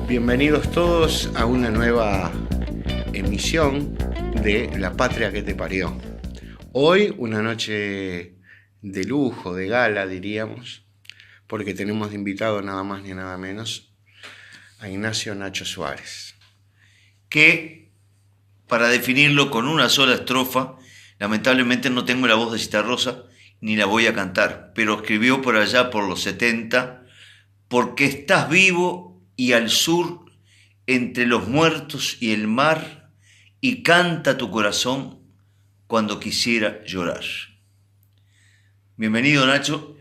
Bienvenidos todos a una nueva emisión de La Patria que te parió. Hoy una noche de lujo, de gala diríamos, porque tenemos de invitado nada más ni nada menos a Ignacio Nacho Suárez. Que, para definirlo con una sola estrofa, lamentablemente no tengo la voz de Citarrosa ni la voy a cantar, pero escribió por allá por los 70, porque estás vivo y al sur, entre los muertos y el mar, y canta tu corazón cuando quisiera llorar. Bienvenido, Nacho.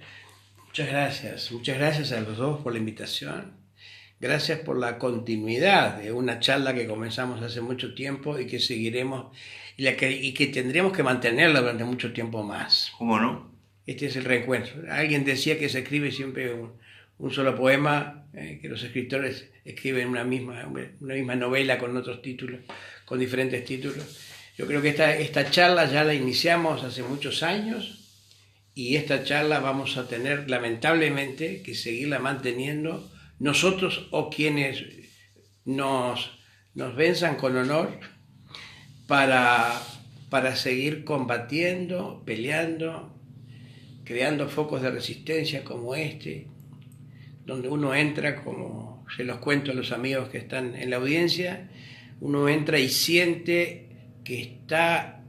Muchas gracias a los dos por la invitación. Gracias por la continuidad de una charla que comenzamos hace mucho tiempo y que seguiremos y que tendremos que mantenerla durante mucho tiempo más. ¿Cómo no? Este es el reencuentro. Alguien decía que se escribe siempre un solo poema, que los escritores escriben una misma novela con otros títulos, con diferentes títulos. Yo creo que esta charla ya la iniciamos hace muchos años y esta charla vamos a tener lamentablemente que seguirla manteniendo nosotros o quienes nos venzan con honor para seguir combatiendo, peleando, creando focos de resistencia como este, donde uno entra, como se los cuento a los amigos que están en la audiencia, uno entra y siente que está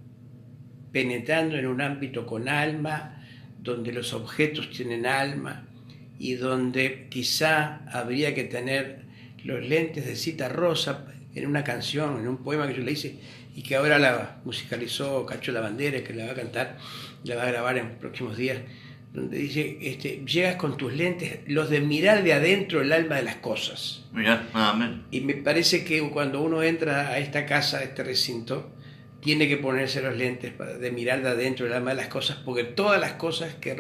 penetrando en un ámbito con alma, donde los objetos tienen alma y donde quizá habría que tener los lentes de Citarrosa en una canción, en un poema que yo le hice y que ahora la musicalizó Cacho Lavandera, que la va a cantar, la va a grabar en próximos días, donde dice, llegas con tus lentes, los de mirar de adentro el alma de las cosas. Mirá, amén. Y me parece que cuando uno entra a esta casa, a este recinto, tiene que ponerse los lentes de mirar de adentro el alma de las cosas, porque todas las cosas que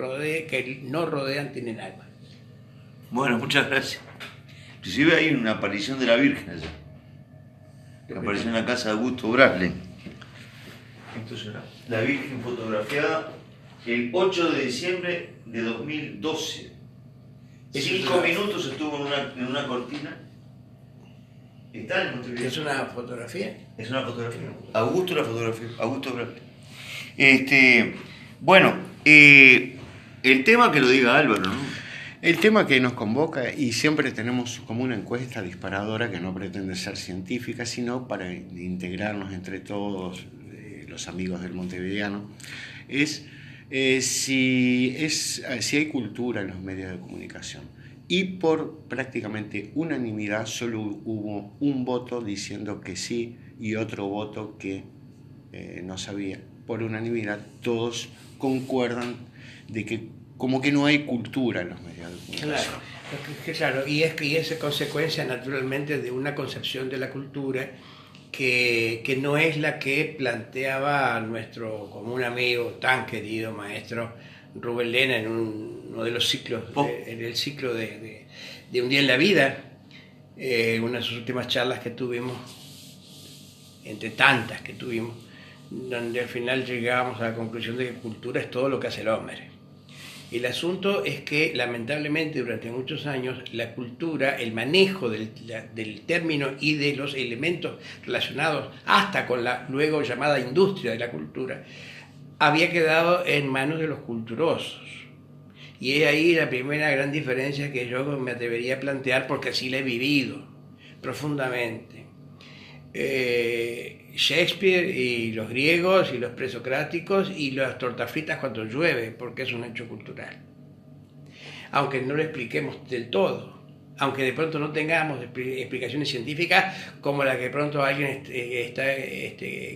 no rodean tienen alma. Bueno, muchas gracias. Inclusive hay una aparición de la Virgen allá, que apareció en la casa de Augusto Brasley. Esto será la Virgen fotografiada el 8 de diciembre de 2012. 5 minutos estuvo en una cortina. ¿Está en Montevideo? ¿Es una fotografía? Es una fotografía. Augusto la fotografía. Augusto Brasley. Bueno, el tema que lo diga Álvaro, ¿no? El tema que nos convoca, y siempre tenemos como una encuesta disparadora que no pretende ser científica, sino para integrarnos entre todos los amigos del montevideano, es si hay cultura en los medios de comunicación. Y por prácticamente unanimidad solo hubo un voto diciendo que sí y otro voto que no sabía. Por unanimidad todos concuerdan de que como que no hay cultura en los medios de comunicación. Claro, y es consecuencia naturalmente de una concepción de la cultura que no es la que planteaba nuestro común amigo, tan querido maestro Rubén Lena en uno de los ciclos, en el ciclo de Un día en la vida, una de sus últimas charlas que tuvimos, entre tantas que tuvimos, donde al final llegábamos a la conclusión de que cultura es todo lo que hace el hombre. El asunto es que, lamentablemente, durante muchos años, la cultura, el manejo del término y de los elementos relacionados hasta con la luego llamada industria de la cultura, había quedado en manos de los culturosos. Y es ahí la primera gran diferencia que yo me atrevería a plantear, porque así la he vivido profundamente. Shakespeare y los griegos y los presocráticos y las tortas fritas cuando llueve, porque es un hecho cultural. Aunque no lo expliquemos del todo, aunque de pronto no tengamos explicaciones científicas como la que de pronto alguien está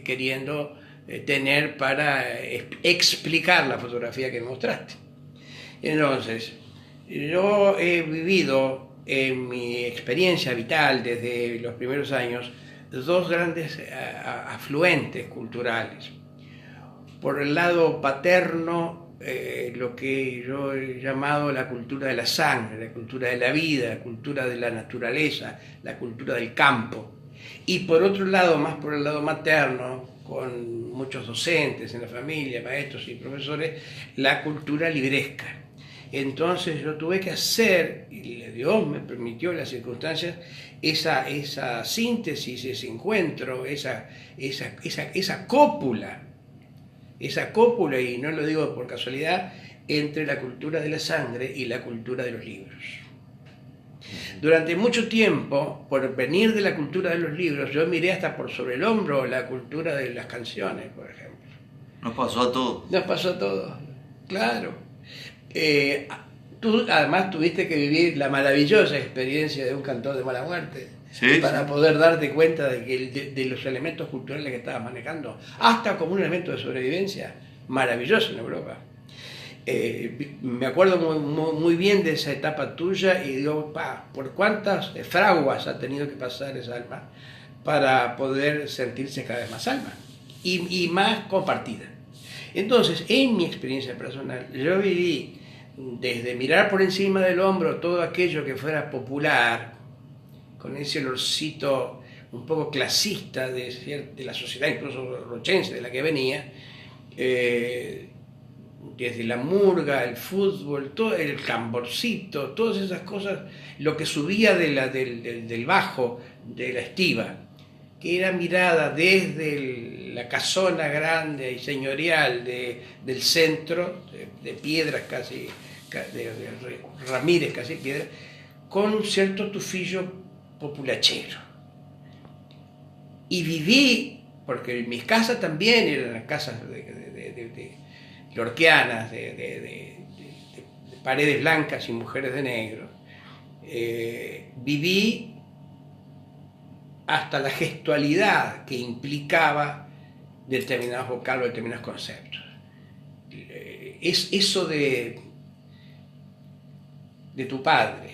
queriendo tener para explicar la fotografía que mostraste. Entonces, yo he vivido en mi experiencia vital desde los primeros años dos grandes afluentes culturales. Por el lado paterno, lo que yo he llamado la cultura de la sangre, la cultura de la vida, la cultura de la naturaleza, la cultura del campo. Y por otro lado, más por el lado materno, con muchos docentes en la familia, maestros y profesores, la cultura libresca. Entonces yo tuve que hacer, y Dios me permitió las circunstancias, esa síntesis, ese encuentro, esa cópula, y no lo digo por casualidad, entre la cultura de la sangre y la cultura de los libros. Durante mucho tiempo, por venir de la cultura de los libros, yo miré hasta por sobre el hombro la cultura de las canciones, por ejemplo. Nos pasó a todos. Nos pasó a todos, claro. Tú además tuviste que vivir la maravillosa experiencia de un cantor de mala muerte, Sí, para sí. poder darte cuenta de los elementos culturales que estabas manejando, hasta como un elemento de sobrevivencia maravilloso en Europa. Me acuerdo muy bien de esa etapa tuya y digo, por cuántas fraguas ha tenido que pasar esa alma para poder sentirse cada vez más alma y más compartida. Entonces, en mi experiencia personal, yo viví desde mirar por encima del hombro todo aquello que fuera popular, con ese olorcito un poco clasista de la sociedad, incluso rochense, de la que venía, desde la murga, el fútbol, todo el tamborcito, todas esas cosas, lo que subía del bajo, de la estiba, que era mirada desde la casona grande y señorial del centro, de piedras casi, de Ramírez casi piedras, con un cierto tufillo populachero. Y viví, porque mis casas también eran las casas lorquianas, de paredes blancas y mujeres de negro, viví hasta la gestualidad que implicaba determinados vocablos, determinados conceptos. Es eso de tu padre,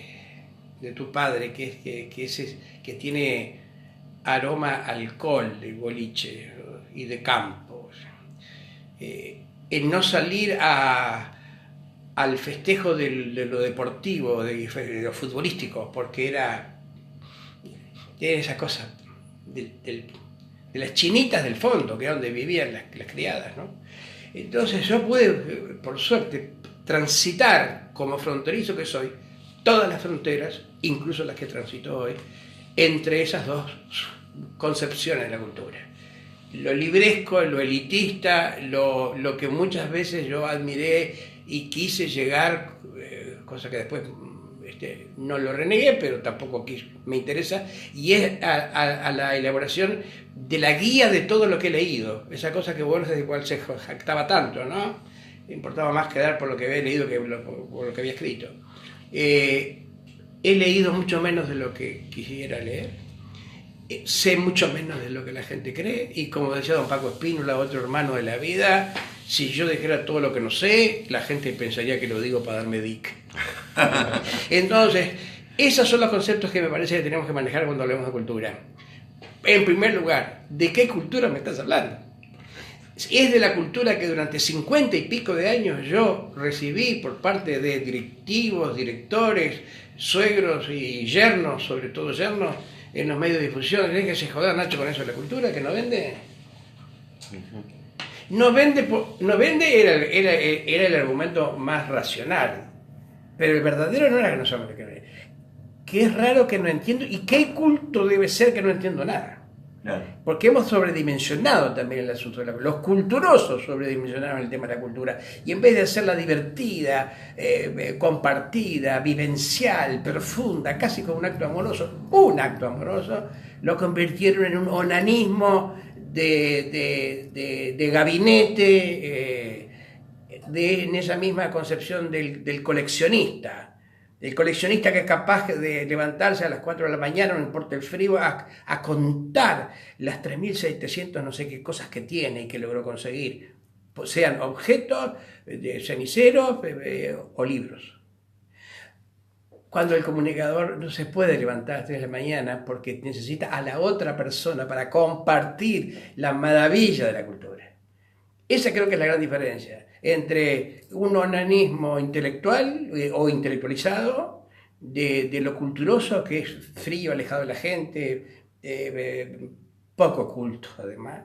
que tiene aroma a alcohol de boliche y de campo. El no salir al festejo de lo deportivo, de lo futbolístico, porque era esa cosa de las chinitas del fondo, que era donde vivían las criadas, ¿no? Entonces yo pude, por suerte, transitar, como fronterizo que soy, todas las fronteras, incluso las que transito hoy, entre esas dos concepciones de la cultura. Lo libresco, lo elitista, lo que muchas veces yo admiré y quise llegar, cosa que después no lo renegué, pero tampoco me interesa, y es a la elaboración de la guía de todo lo que he leído, esa cosa que Borges de cual se jactaba tanto, ¿no? Me importaba más quedar por lo que había leído que por lo que había escrito. He leído mucho menos de lo que quisiera leer, sé mucho menos de lo que la gente cree, y como decía don Paco Espínola, otro hermano de la vida, si yo dijera todo lo que no sé, la gente pensaría que lo digo para darme dick. Entonces, esos son los conceptos que me parece que tenemos que manejar cuando hablemos de cultura. En primer lugar, ¿de qué cultura me estás hablando? Es de la cultura que durante 50 y pico de años yo recibí por parte de directivos, directores, suegros y yernos, sobre todo yernos, en los medios de difusión. ¿Tenés que se joder, Nacho, con eso de la cultura, que no vende? No vende era el argumento más racional, pero el verdadero no era que no sabemos qué ver. Que es raro que no entiendo, y qué culto debe ser que no entiendo nada. Claro. Porque hemos sobredimensionado también el asunto de la cultura. Los culturosos sobredimensionaron el tema de la cultura, y en vez de hacerla divertida, compartida, vivencial, profunda, casi como un acto amoroso, lo convirtieron en un onanismo de gabinete, en esa misma concepción del coleccionista. El coleccionista que es capaz de levantarse a las 4 de la mañana, no importa el frío, a contar las 3.700 no sé qué cosas que tiene y que logró conseguir, sean objetos, ceniceros o libros. Cuando el comunicador no se puede levantar a las 3 de la mañana porque necesita a la otra persona para compartir la maravilla de la cultura. Esa creo que es la gran diferencia entre un onanismo intelectual o intelectualizado, de lo culturoso, que es frío, alejado de la gente, poco culto además,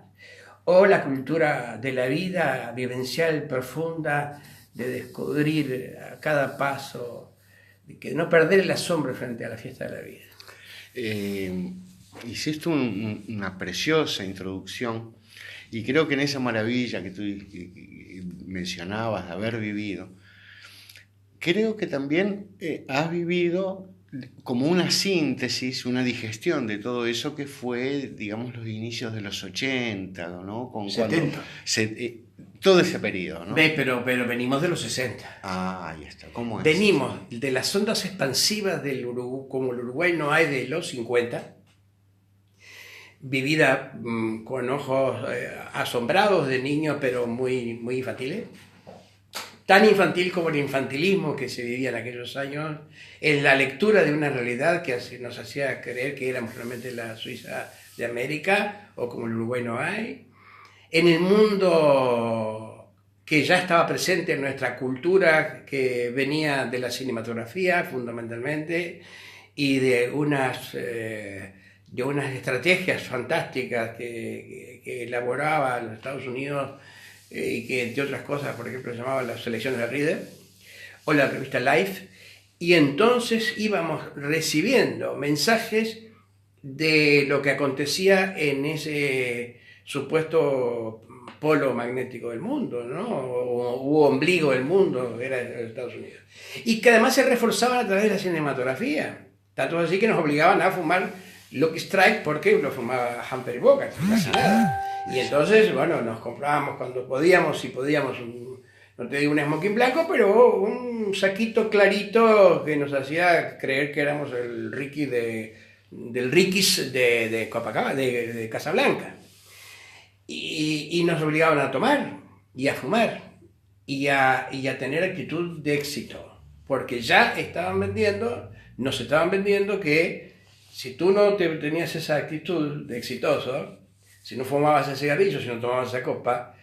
o la cultura de la vida vivencial profunda, de descubrir a cada paso, de que no perder el asombro frente a la fiesta de la vida. Hiciste una preciosa introducción y creo que en esa maravilla que tú mencionabas de haber vivido, creo que también has vivido como una síntesis, una digestión de todo eso que fue, digamos, los inicios de los 80, ¿no? Con 70. Todo ese periodo, ¿no? Pero venimos de los 60. Ah, ahí está. ¿Cómo es? Venimos de las ondas expansivas del Uruguay, como el Uruguay no hay de los 50, vivida con ojos asombrados de niños, pero muy, muy infantiles. Tan infantil como el infantilismo que se vivía en aquellos años, en la lectura de una realidad que nos hacía creer que éramos realmente la Suiza de América, o como el Uruguay no hay. En el mundo que ya estaba presente en nuestra cultura, que venía de la cinematografía fundamentalmente, y de unas estrategias fantásticas que elaboraba los Estados Unidos, y que entre otras cosas, por ejemplo, se llamaban las selecciones de Reader o la revista Life, y entonces íbamos recibiendo mensajes de lo que acontecía en ese supuesto polo magnético del mundo, ¿no? U ombligo del mundo, era Estados Unidos, y que además se reforzaban a través de la cinematografía, tanto así que nos obligaban a fumar Lucky Strike porque lo fumaba Humphrey Bogart, casi nada. Y entonces, bueno, nos comprábamos cuando podíamos, si podíamos, no te digo un smoking blanco, pero un saquito clarito que nos hacía creer que éramos el Ricky del Ricky's de Copacabana, de Casablanca. Y nos obligaban a tomar y a fumar y a tener actitud de éxito, porque ya nos estaban vendiendo que si tú no tenías esa actitud de exitoso, si no fumabas el cigarrillo, si no tomabas esa copa,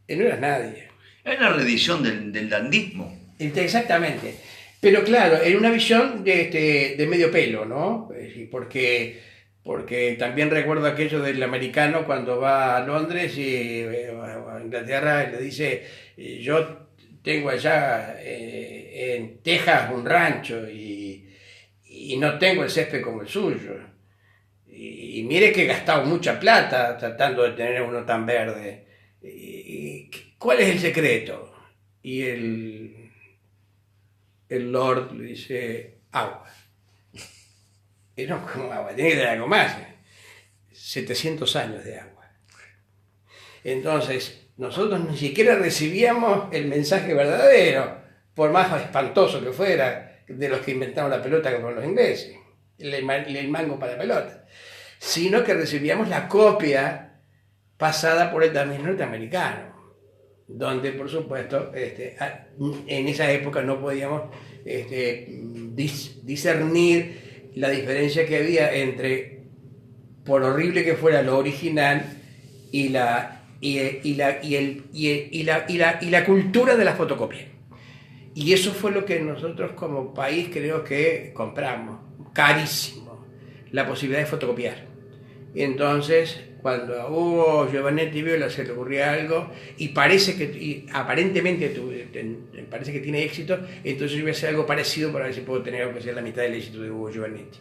no eras nadie. Es la reedición del dandismo. Exactamente. Pero claro, era una visión de medio pelo, ¿no? Porque también recuerdo aquello del americano cuando va a Londres y a Inglaterra y le dice, yo tengo allá en Texas un rancho y no tengo el césped como el suyo. Y mire que he gastado mucha plata tratando de tener uno tan verde. ¿Cuál es el secreto? Y el Lord le dice, agua. Y no, como agua, tiene que tener algo más. 700 años de agua. Entonces, nosotros ni siquiera recibíamos el mensaje verdadero, por más espantoso que fuera, de los que inventaron la pelota que fueron los ingleses, el mango para pelota, sino que recibíamos la copia pasada por el también norteamericano, donde por supuesto en esa época no podíamos discernir la diferencia que había entre, por horrible que fuera lo original, y la cultura de la fotocopia. Y eso fue lo que nosotros como país creo que compramos, carísimo, la posibilidad de fotocopiar. Y entonces, cuando a Hugo Giovannetti Viola se le ocurría algo y aparentemente parece que tiene éxito, entonces yo voy a hacer algo parecido para ver si puedo tener aunque sea la mitad del éxito de Hugo Giovannetti.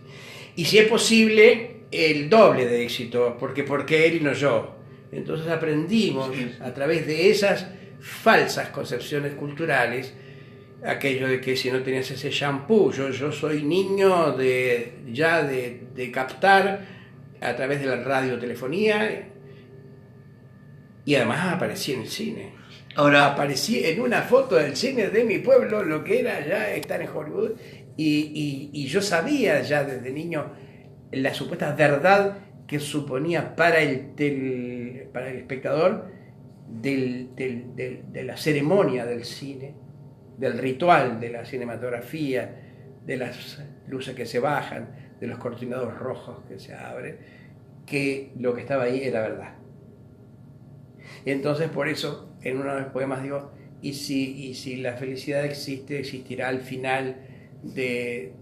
Y si es posible, el doble de éxito, porque él y no yo. Entonces aprendimos a través de esas falsas concepciones culturales, aquello de que si no tenías ese shampoo, yo soy niño de captar a través de la radiotelefonía, y además aparecí en el cine. Ahora aparecí en una foto del cine de mi pueblo, lo que era ya estar en Hollywood, y yo sabía ya desde niño la supuesta verdad que suponía para el espectador de la ceremonia del cine, del ritual de la cinematografía, de las luces que se bajan, de los cortinados rojos que se abren, que lo que estaba ahí era verdad. Y entonces por eso en uno de los poemas digo, y si la felicidad existirá al final de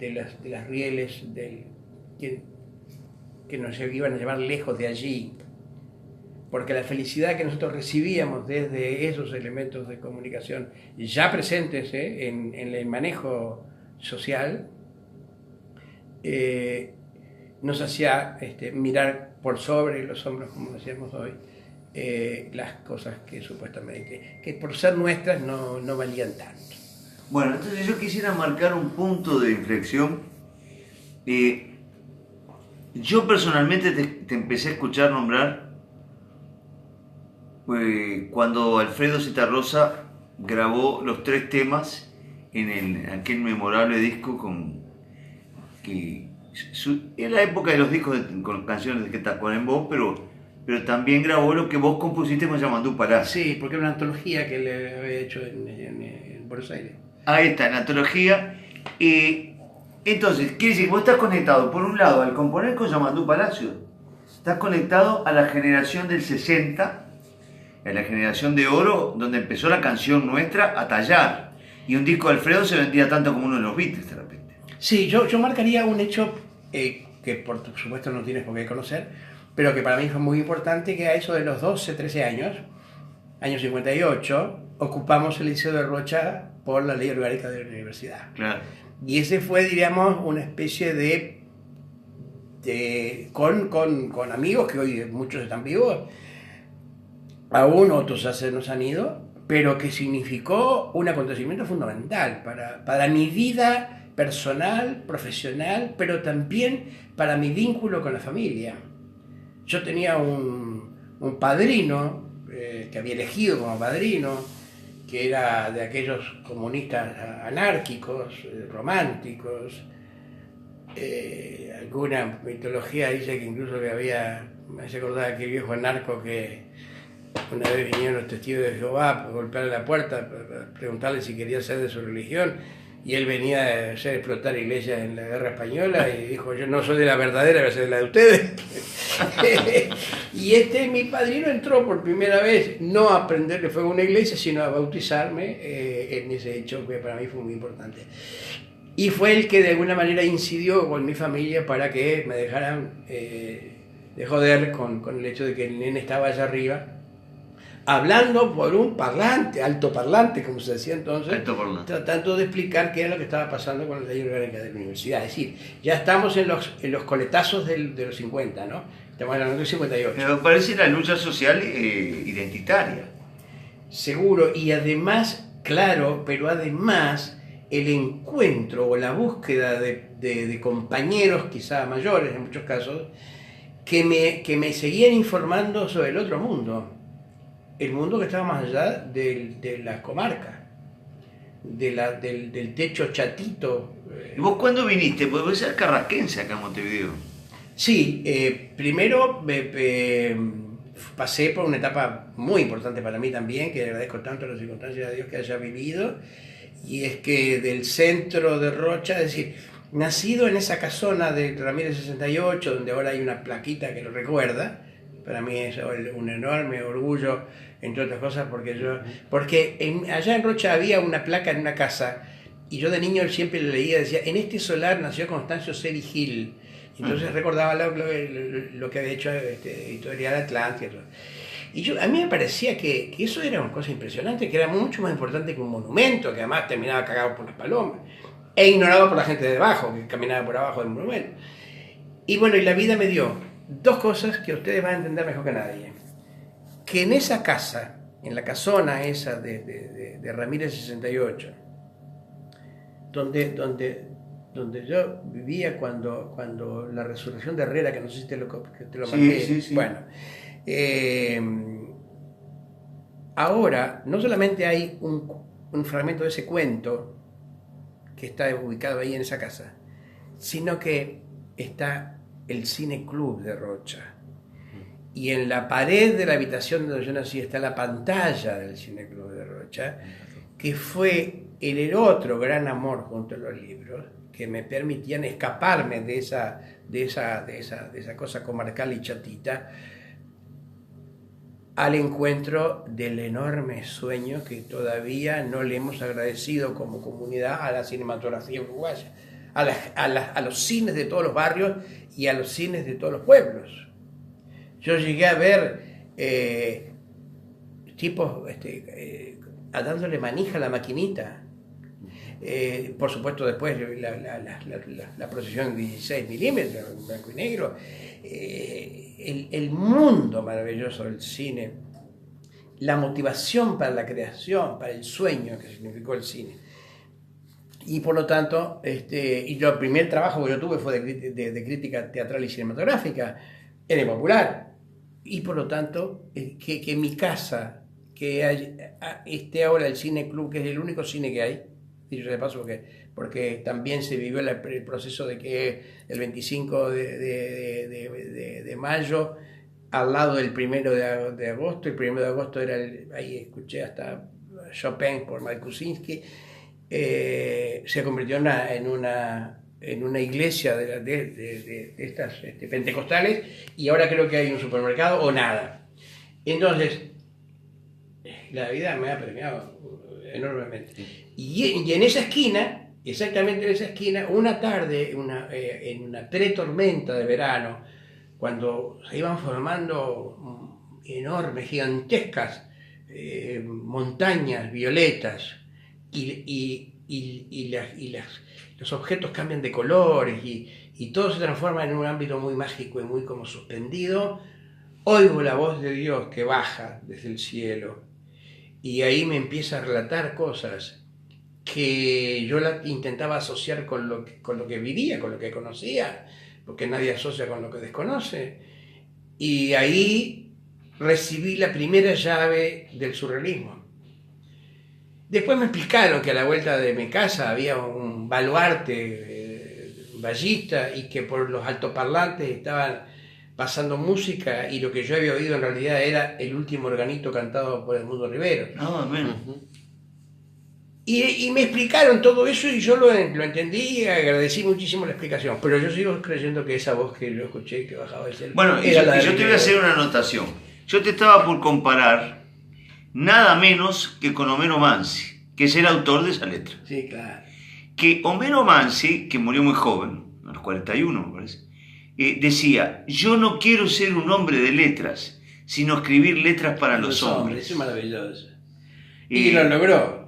las rieles que nos iban a llevar lejos de allí, porque la felicidad que nosotros recibíamos desde esos elementos de comunicación ya presentes en el manejo social, nos hacía mirar por sobre los hombros, como decíamos hoy, las cosas que supuestamente, que por ser nuestras no valían tanto. Bueno, entonces yo quisiera marcar un punto de inflexión. Yo personalmente te empecé a escuchar nombrar cuando Alfredo Zitarrosa grabó los 3 temas en aquel memorable disco en la época de los discos con canciones de que Tacuara en voz, pero también grabó lo que vos compusiste con Yamandú Palacio. Sí, porque era una antología que le había hecho en Buenos Aires. Ahí está, en la antología. Entonces, quiere decir que vos estás conectado, por un lado, al componer con Yamandú Palacio, estás conectado a la generación del 60, a la generación de oro, donde empezó la canción nuestra a tallar. Y un disco de Alfredo se vendía tanto como uno de los Beatles, de repente. Sí, yo marcaría un hecho que por supuesto no tienes por qué conocer, pero que para mí fue muy importante, que a eso de los 12, 13 años, año 58, ocupamos el Liceo de Rocha por la ley orgánica de la universidad. Claro. Y ese fue, diríamos, una especie con amigos, que hoy muchos están vivos, aún otros ya se nos han ido, pero que significó un acontecimiento fundamental para mi vida personal, profesional, pero también para mi vínculo con la familia. Yo tenía un padrino que había elegido como padrino, que era de aquellos comunistas anárquicos, románticos. Alguna mitología dice que incluso que me hace acordar aquel viejo anarco que una vez vinieron los testigos de Jehová a golpearle la puerta para preguntarle si quería ser de su religión, y él venía a hacer explotar iglesias en la guerra española y dijo: yo no soy de la verdadera, voy a ser de la de ustedes. Y mi padrino entró por primera vez no a prenderle fuego a una iglesia, sino a bautizarme en ese hecho que para mí fue muy importante. Y fue el que de alguna manera incidió con mi familia para que me dejaran de joder con el hecho de que el nene estaba allá arriba, hablando por un parlante, altoparlante, como se decía entonces, tratando de explicar qué era lo que estaba pasando con la ley orgánica de la universidad. Es decir, ya estamos en los coletazos de los 50, ¿no? Estamos hablando del 58. Me parece la lucha social identitaria. Seguro, y además, claro, pero además el encuentro o la búsqueda de compañeros, quizá mayores en muchos casos, que me seguían informando sobre el otro mundo. El mundo que estaba más allá de la comarca, del techo chatito. ¿Y vos cuándo viniste? Porque vos sos carrasquense acá en Montevideo. Sí, primero pasé por una etapa muy importante para mí también, que agradezco tanto las circunstancias de Dios que haya vivido, y es que del centro de Rocha, es decir, nacido en esa casona de Ramírez 68, donde ahora hay una plaquita que lo recuerda, para mí es un enorme orgullo, entre otras cosas, porque allá en Rocha había una placa en una casa, y yo de niño siempre le leía, decía: en este solar nació Constancio Seri Gil. Entonces recordaba lo que había hecho Editorial Atlántida. Y a mí me parecía que eso era una cosa impresionante, que era mucho más importante que un monumento, que además terminaba cagado por las palomas, e ignorado por la gente de abajo, que caminaba por abajo del monumento. Y bueno, y la vida me dio dos cosas que ustedes van a entender mejor que nadie. Que en esa casa, en la casona esa de Ramírez 68, donde yo vivía cuando la resurrección de Herrera, que no sé si te lo marqué, sí. Bueno, ahora no solamente hay un fragmento de ese cuento que está ubicado ahí en esa casa, sino que está el Cine Club de Rocha. Y en la pared de la habitación donde yo nací está la pantalla del Cine Club de Rocha, que fue el otro gran amor junto a los libros, que me permitían escaparme de esa cosa comarcal y chatita, al encuentro del enorme sueño que todavía no le hemos agradecido como comunidad a la cinematografía uruguaya, a los cines de todos los barrios y a los cines de todos los pueblos. Yo llegué a ver tipos dándole manija a la maquinita. Por supuesto, después la procesión en 16 milímetros, en blanco y negro. El mundo maravilloso del cine, la motivación para la creación, para el sueño que significó el cine. Y por lo tanto, y el primer trabajo que yo tuve fue de crítica teatral y cinematográfica en el Popular. Y por lo tanto, que en mi casa, esté ahora el Cine Club, que es el único cine que hay, dicho de paso, porque también se vivió el proceso de que el 25 de mayo, al lado del 1 de agosto, el 1 de agosto era, ahí escuché hasta Chopin por Markusinski, se convirtió en una iglesia de estas pentecostales, y ahora creo que hay un supermercado o nada. Entonces, la vida me ha premiado enormemente. Y en esa esquina, exactamente en esa esquina, una tarde, en una pretormenta de verano, cuando se iban formando enormes, gigantescas montañas violetas, los objetos cambian de colores y todo se transforma en un ámbito muy mágico y muy como suspendido, oigo la voz de Dios que baja desde el cielo y ahí me empieza a relatar cosas que yo intentaba asociar con lo que vivía, con lo que conocía, porque nadie asocia con lo que desconoce. Y ahí recibí la primera llave del surrealismo. Después me explicaron que a la vuelta de mi casa había un baluarte ballista y que por los altoparlantes estaban pasando música y lo que yo había oído en realidad era el último organito cantado por Edmundo Rivero. Ah, bueno. Y me explicaron todo eso y yo lo entendí y agradecí muchísimo la explicación. Pero yo sigo creyendo que esa voz que yo escuché que bajaba del cielo... Bueno, yo te voy a hacer una anotación. Yo te estaba por comparar nada menos que con Homero Mansi, que es el autor de esa letra. Sí, claro. Que Homero Mansi, que murió muy joven, a los 41 me parece, decía, yo no quiero ser un hombre de letras, sino escribir letras para los hombres. Es maravilloso. Y lo logró.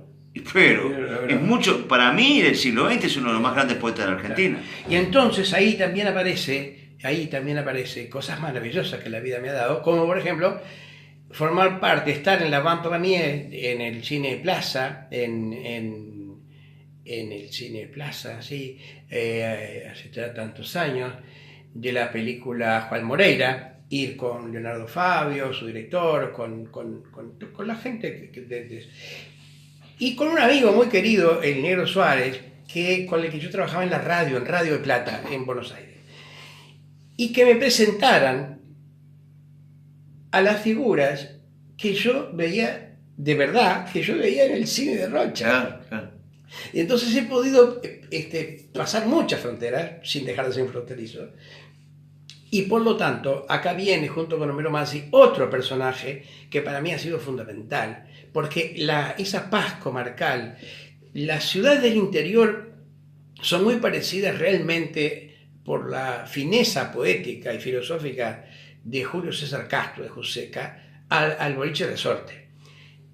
Pero es mucho, para mí del siglo XX es uno de los más grandes poetas de la Argentina. Claro. Y entonces ahí también aparece cosas maravillosas que la vida me ha dado, como por ejemplo formar parte, estar en la Van Premier, en el Cine Plaza, en el Cine Plaza, sí, hace ya tantos años, de la película Juan Moreira, ir con Leonardo Fabio, su director, con la gente y con un amigo muy querido, el Negro Suárez, con el que yo trabajaba en Radio de Plata, en Buenos Aires, y que me presentaran a las figuras que yo veía, de verdad, que yo veía en el cine de Rocha. Claro. Y entonces he podido pasar muchas fronteras, sin dejar de ser un fronterizo, y por lo tanto, acá viene, junto con Homero Mansi, otro personaje que para mí ha sido fundamental, porque esa paz comarcal, las ciudades del interior son muy parecidas realmente por la fineza poética y filosófica de Julio César Castro, de Joseca, al boliche Resorte.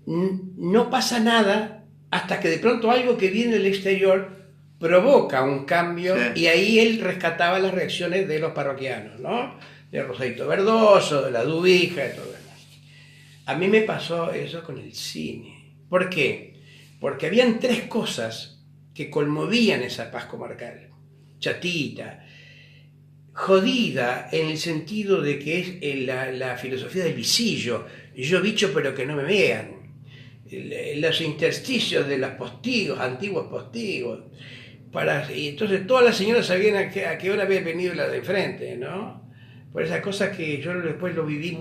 No pasa nada hasta que de pronto algo que viene del exterior provoca un cambio, sí. Y ahí él rescataba las reacciones de los parroquianos, ¿no? De Rosadito Verdoso, de la Dubija, de todo lo demás. A mí me pasó eso con el cine. ¿Por qué? Porque habían tres cosas que conmovían esa paz comarcal. Chatita, jodida en el sentido de que es la filosofía del visillo, yo bicho pero que no me vean, los intersticios de los postigos, antiguos postigos, y entonces todas las señoras sabían a qué hora había venido la de enfrente, ¿no? Por esas cosas que yo después lo viví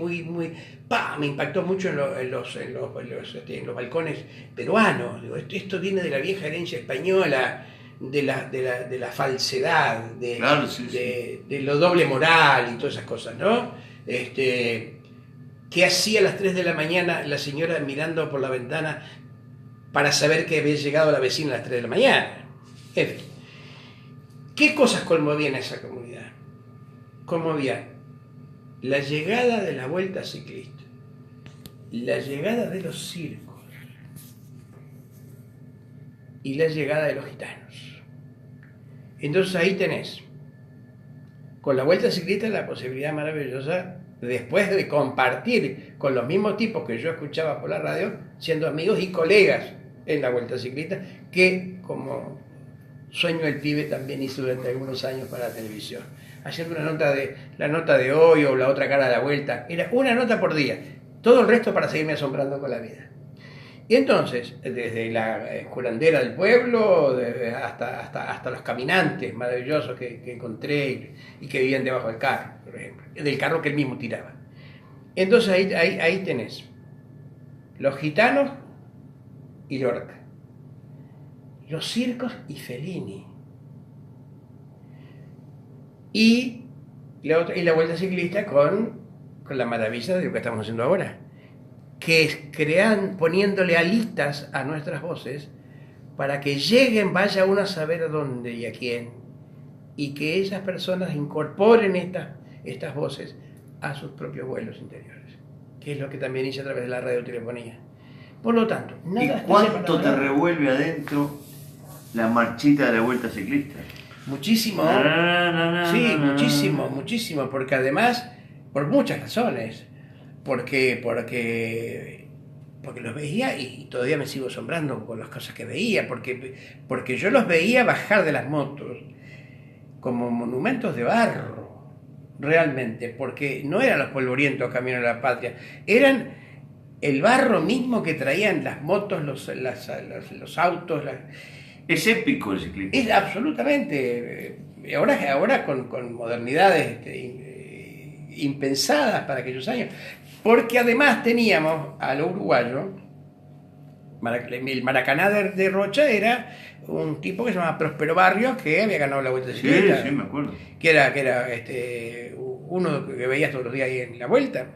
me impactó mucho en los balcones peruanos. Digo, esto viene de la vieja herencia española, de la falsedad, claro, sí. de lo doble moral y todas esas cosas, ¿no? ¿Qué hacía a las 3 de la mañana la señora mirando por la ventana para saber que había llegado la vecina a las 3 de la mañana? En fin, ¿qué cosas conmovían a esa comunidad? Conmovían la llegada de la Vuelta Ciclista. la llegada de los circos y la llegada de los gitanos. Entonces ahí tenés, con la Vuelta Ciclista, la posibilidad maravillosa, después de compartir con los mismos tipos que yo escuchaba por la radio, siendo amigos y colegas en la Vuelta Ciclista, que como Sueño del Pibe también hizo durante algunos años para la televisión, haciendo la nota de hoy o la otra cara de la vuelta. Era una nota por día, todo el resto para seguirme asombrando con la vida. Y entonces, desde la curandera del pueblo hasta los caminantes maravillosos que encontré y que vivían debajo del carro, por ejemplo, del carro que él mismo tiraba. Entonces ahí tenés los gitanos y Lorca, los circos y Fellini, y la Vuelta Ciclista con la maravilla de lo que estamos haciendo ahora, que es poniéndole alitas a nuestras voces para que lleguen, vaya uno a saber a dónde y a quién, y que esas personas incorporen estas voces a sus propios vuelos interiores, que es lo que también hice a través de la radiotelefonía. Por lo tanto, ¿y cuánto te revuelve adentro la marchita de la Vuelta Ciclista? Muchísimo. Sí, muchísimo, porque además, por muchas razones, porque los veía y todavía me sigo asombrando con las cosas que veía, porque yo los veía bajar de las motos como monumentos de barro, realmente, porque no eran los polvorientos Camino a la Patria, eran el barro mismo que traían las motos, los autos. Es épico el ciclismo. Es absolutamente. Ahora con modernidades impensadas para aquellos años. Porque además teníamos a lo uruguayo, el Maracaná de Rocha era un tipo que se llamaba Próspero Barrios, que había ganado la Vuelta Ciclista. Sí, me acuerdo. Que era uno que veías todos los días ahí en la Vuelta.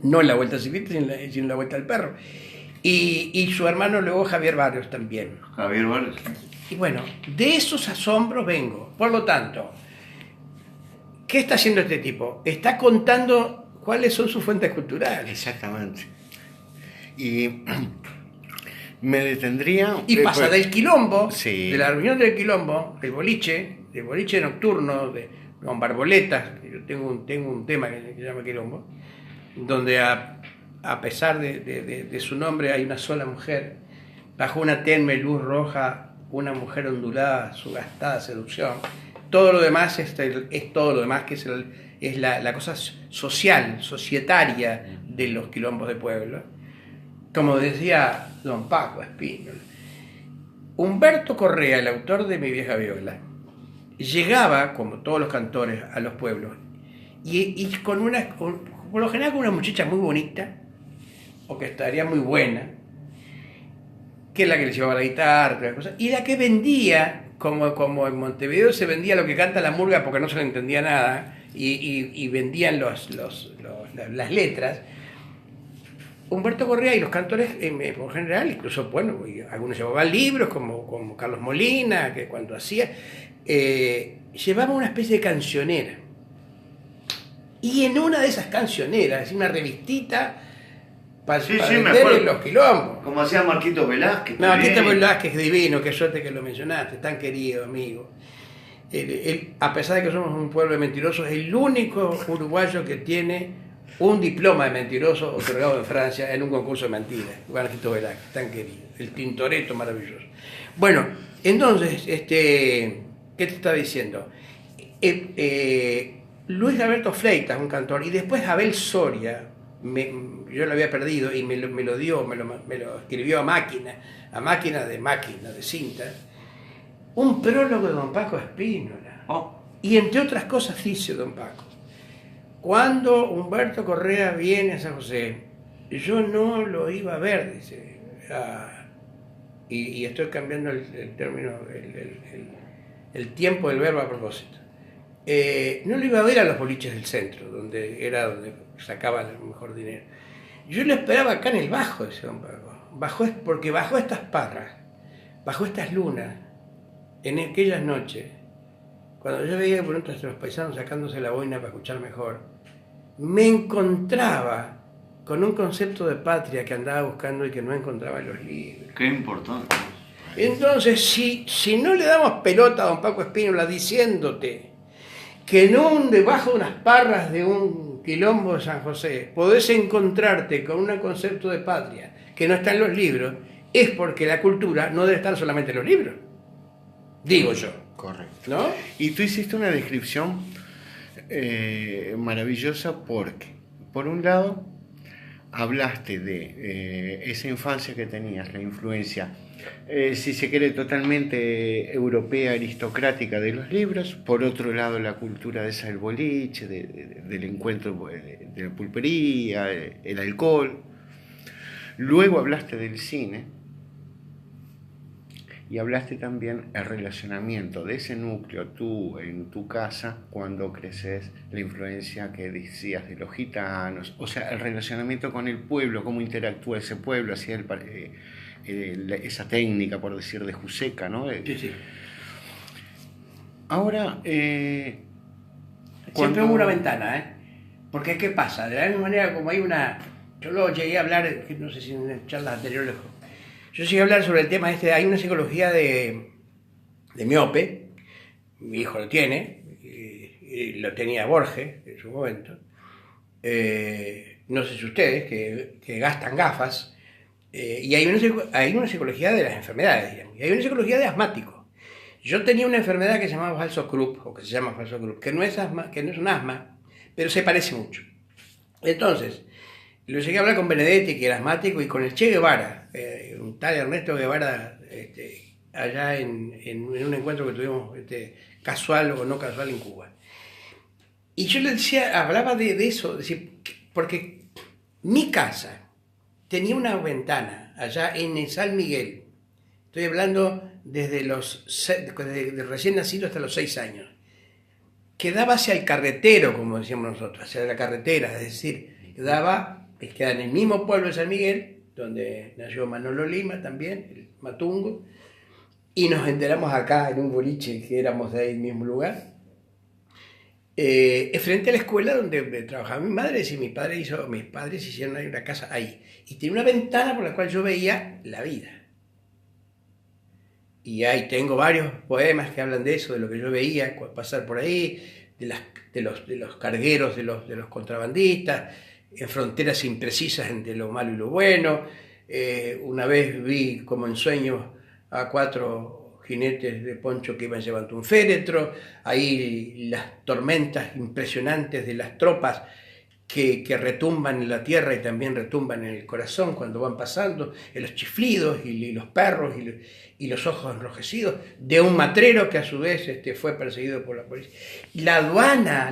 No en la Vuelta Ciclista, sino en la Vuelta del Perro. Y su hermano luego Javier Barrios también. Javier Barrios. Y bueno, de esos asombros vengo. Por lo tanto, ¿qué está haciendo este tipo? Está contando cuáles son sus fuentes culturales. Exactamente. Y me detendría... Y pasa del quilombo, sí, de la reunión del quilombo, del boliche nocturno, con barboletas. Yo tengo un tema que se llama quilombo, donde a pesar de su nombre hay una sola mujer, bajo una tenue luz roja, una mujer ondulada, su gastada seducción. Todo lo demás es todo lo demás que es la cosa social, societaria de los quilombos de pueblo. Como decía don Paco Espínola, Humberto Correa, el autor de Mi vieja viola, llegaba, como todos los cantores, a los pueblos y por lo general con una muchacha muy bonita, o que estaría muy buena, que es la que le llevaba la guitarra, y la que vendía, como en Montevideo se vendía lo que canta la murga porque no se le entendía nada, y vendían las letras. Humberto Correa y los cantores, por general, incluso, bueno, algunos llevaban libros, como Carlos Molina, que cuando hacía, llevaba una especie de cancionera. Y en una de esas cancioneras, una revistita para vender en los quilombos. Como hacía Marquito Velázquez. No, Marquito Velázquez es divino, qué suerte que lo mencionaste, tan querido amigo. A pesar de que somos un pueblo de mentirosos, es el único uruguayo que tiene un diploma de mentiroso otorgado en Francia en un concurso de mentiras. Marquito Velázquez, tan querido, el Tintoretto maravilloso. Bueno, entonces, ¿qué te estaba diciendo? Luis Alberto Fleitas, un cantor, y después Abel Soria, yo lo había perdido y me lo dio, me lo escribió a máquina de cinta, un prólogo de don Paco Espínola. Y entre otras cosas dice don Paco: cuando Humberto Correa viene a San José, yo no lo iba a ver, dice. Y estoy cambiando el término, el tiempo del verbo a propósito. No lo iba a ver a los boliches del centro, donde sacaba el mejor dinero. Yo lo esperaba acá en el Bajo, decía don Paco. Porque bajó estas parras, bajó estas lunas, en aquellas noches, cuando yo veía por entre los paisanos sacándose la boina para escuchar mejor, me encontraba con un concepto de patria que andaba buscando y que no encontraba en los libros. Qué importante. Entonces, si no le damos pelota a don Paco Espínola diciéndote que debajo de unas parras de un quilombo de San José podés encontrarte con un concepto de patria que no está en los libros, es porque la cultura no debe estar solamente en los libros. Digo yo. Correcto. ¿No? Y tú hiciste una descripción maravillosa porque, por un lado, hablaste de esa infancia que tenías, la influencia, si se quiere, totalmente europea, aristocrática de los libros. Por otro lado, la cultura de esa del boliche, del encuentro, de la pulpería, el alcohol. Luego hablaste del cine. Y hablaste también el relacionamiento de ese núcleo, tú en tu casa, cuando creces, la influencia que decías de los gitanos, o sea, el relacionamiento con el pueblo, cómo interactúa ese pueblo, hacía esa técnica, por decir, de Juseca, ¿no? Sí, sí. Ahora, Siempre hubo una ventana, porque ¿qué pasa? De la misma manera como hay una... Yo lo llegué a hablar, no sé si en charlas anteriores... Yo llegué a hablar sobre el tema hay una psicología de miope, mi hijo lo tiene, y lo tenía Borges en su momento, no sé si ustedes, que gastan gafas, y hay una psicología de las enfermedades, digamos, y hay una psicología de asmáticos. Yo tenía una enfermedad que se llamaba Falso-Krupp, o que se llama Falso-Krupp, que no es un asma, pero se parece mucho. Entonces, lo llegué a hablar con Benedetti, que era asmático, y con el Che Guevara, un tal Ernesto Guevara, allá en un encuentro que tuvimos casual o no casual en Cuba. Y yo le decía, hablaba de eso, porque mi casa tenía una ventana allá en el San Miguel. Estoy hablando desde de recién nacido hasta los 6 años. Que daba hacia el carretero, como decíamos nosotros, hacia la carretera, es decir, queda en el mismo pueblo de San Miguel, donde nació Manolo Lima también, el Matungo, y nos enteramos acá en un boliche que éramos de ahí el mismo lugar, frente a la escuela donde trabajaba mi madre, y mis padres hicieron ahí una casa ahí, y tenía una ventana por la cual yo veía la vida. Y ahí tengo varios poemas que hablan de eso, de lo que yo veía pasar por ahí, de los cargueros, de los contrabandistas, en fronteras imprecisas entre lo malo y lo bueno. Una vez vi como en sueños a 4 jinetes de poncho que iban llevando un féretro, ahí las tormentas impresionantes de las tropas que retumban en la tierra y también retumban en el corazón cuando van pasando, en los chiflidos y los perros y los ojos enrojecidos de un matrero que a su vez fue perseguido por la policía. La aduana,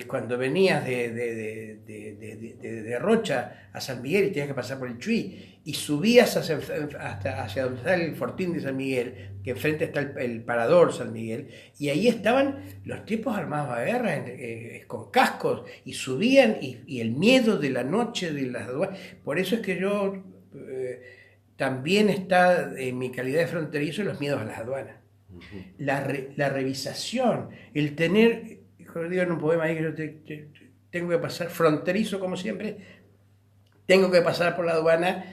cuando venías de Rocha a San Miguel y tenías que pasar por el Chuy y subías hacia donde está el Fortín de San Miguel, que enfrente está el Parador San Miguel, y ahí estaban los tipos armados a guerra con cascos y subían, y el miedo de la noche de las aduanas. Por eso es que yo también está en mi calidad de fronterizo los miedos a las aduanas. La revisación, el tener... Yo digo en un poema ahí que yo tengo que pasar fronterizo como siempre, tengo que pasar por la aduana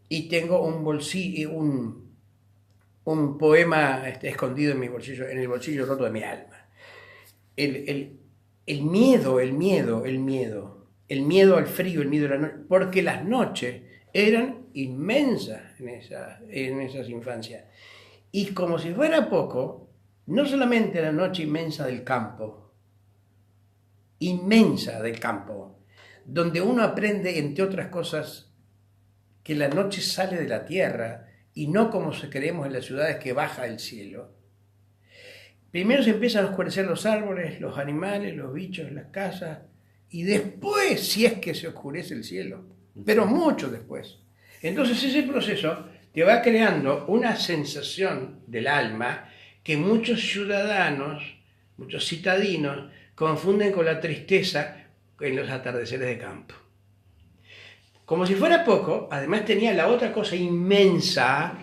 y tengo un bolsillo, un poema escondido en mi bolsillo, en el bolsillo roto de mi alma. El miedo al frío, el miedo a la noche, porque las noches eran inmensas en esas infancias. Y como si fuera poco, no solamente la noche inmensa del campo, donde uno aprende, entre otras cosas, que la noche sale de la tierra y no como creemos en las ciudades que baja el cielo. Primero se empiezan a oscurecer los árboles, los animales, los bichos, las casas, y después, si es que se oscurece el cielo, pero mucho después. Entonces ese proceso te va creando una sensación del alma que muchos ciudadanos, muchos citadinos, confunden con la tristeza en los atardeceres de campo. Como si fuera poco, además tenía la otra cosa inmensa,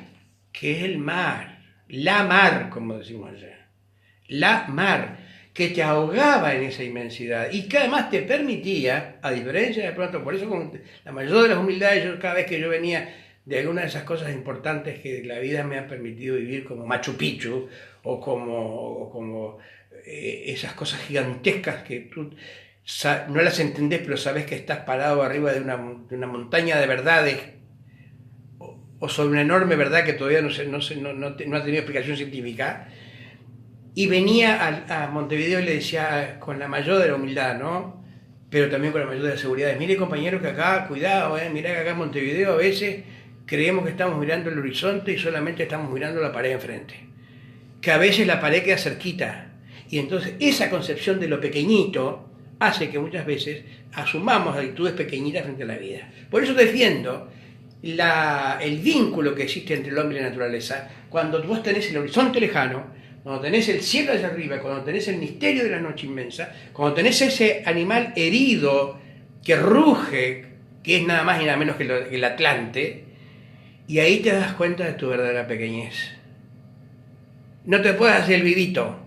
que es el mar, la mar, como decimos allá. La mar, que te ahogaba en esa inmensidad y que además te permitía, a diferencia de pronto, por eso con la mayor de las humildades, yo cada vez que yo venía de alguna de esas cosas importantes que la vida me ha permitido vivir, como Machu Picchu o como esas cosas gigantescas que tú no las entendés, pero sabes que estás parado arriba de una montaña de verdades o sobre una enorme verdad que todavía no ha tenido explicación científica. Y venía a Montevideo y le decía con la mayor de la humildad, ¿no? Pero también con la mayor de las seguridades. Mire, compañeros, que acá, cuidado, mirá que acá en Montevideo a veces creemos que estamos mirando el horizonte y solamente estamos mirando la pared enfrente. Que a veces la pared queda cerquita. Y entonces esa concepción de lo pequeñito hace que muchas veces asumamos actitudes pequeñitas frente a la vida. Por eso defiendo el vínculo que existe entre el hombre y la naturaleza. Cuando vos tenés el horizonte lejano, cuando tenés el cielo allá arriba, cuando tenés el misterio de la noche inmensa, cuando tenés ese animal herido que ruge, que es nada más y nada menos que el Atlante, y ahí te das cuenta de tu verdadera pequeñez. No te puedes hacer el vivito.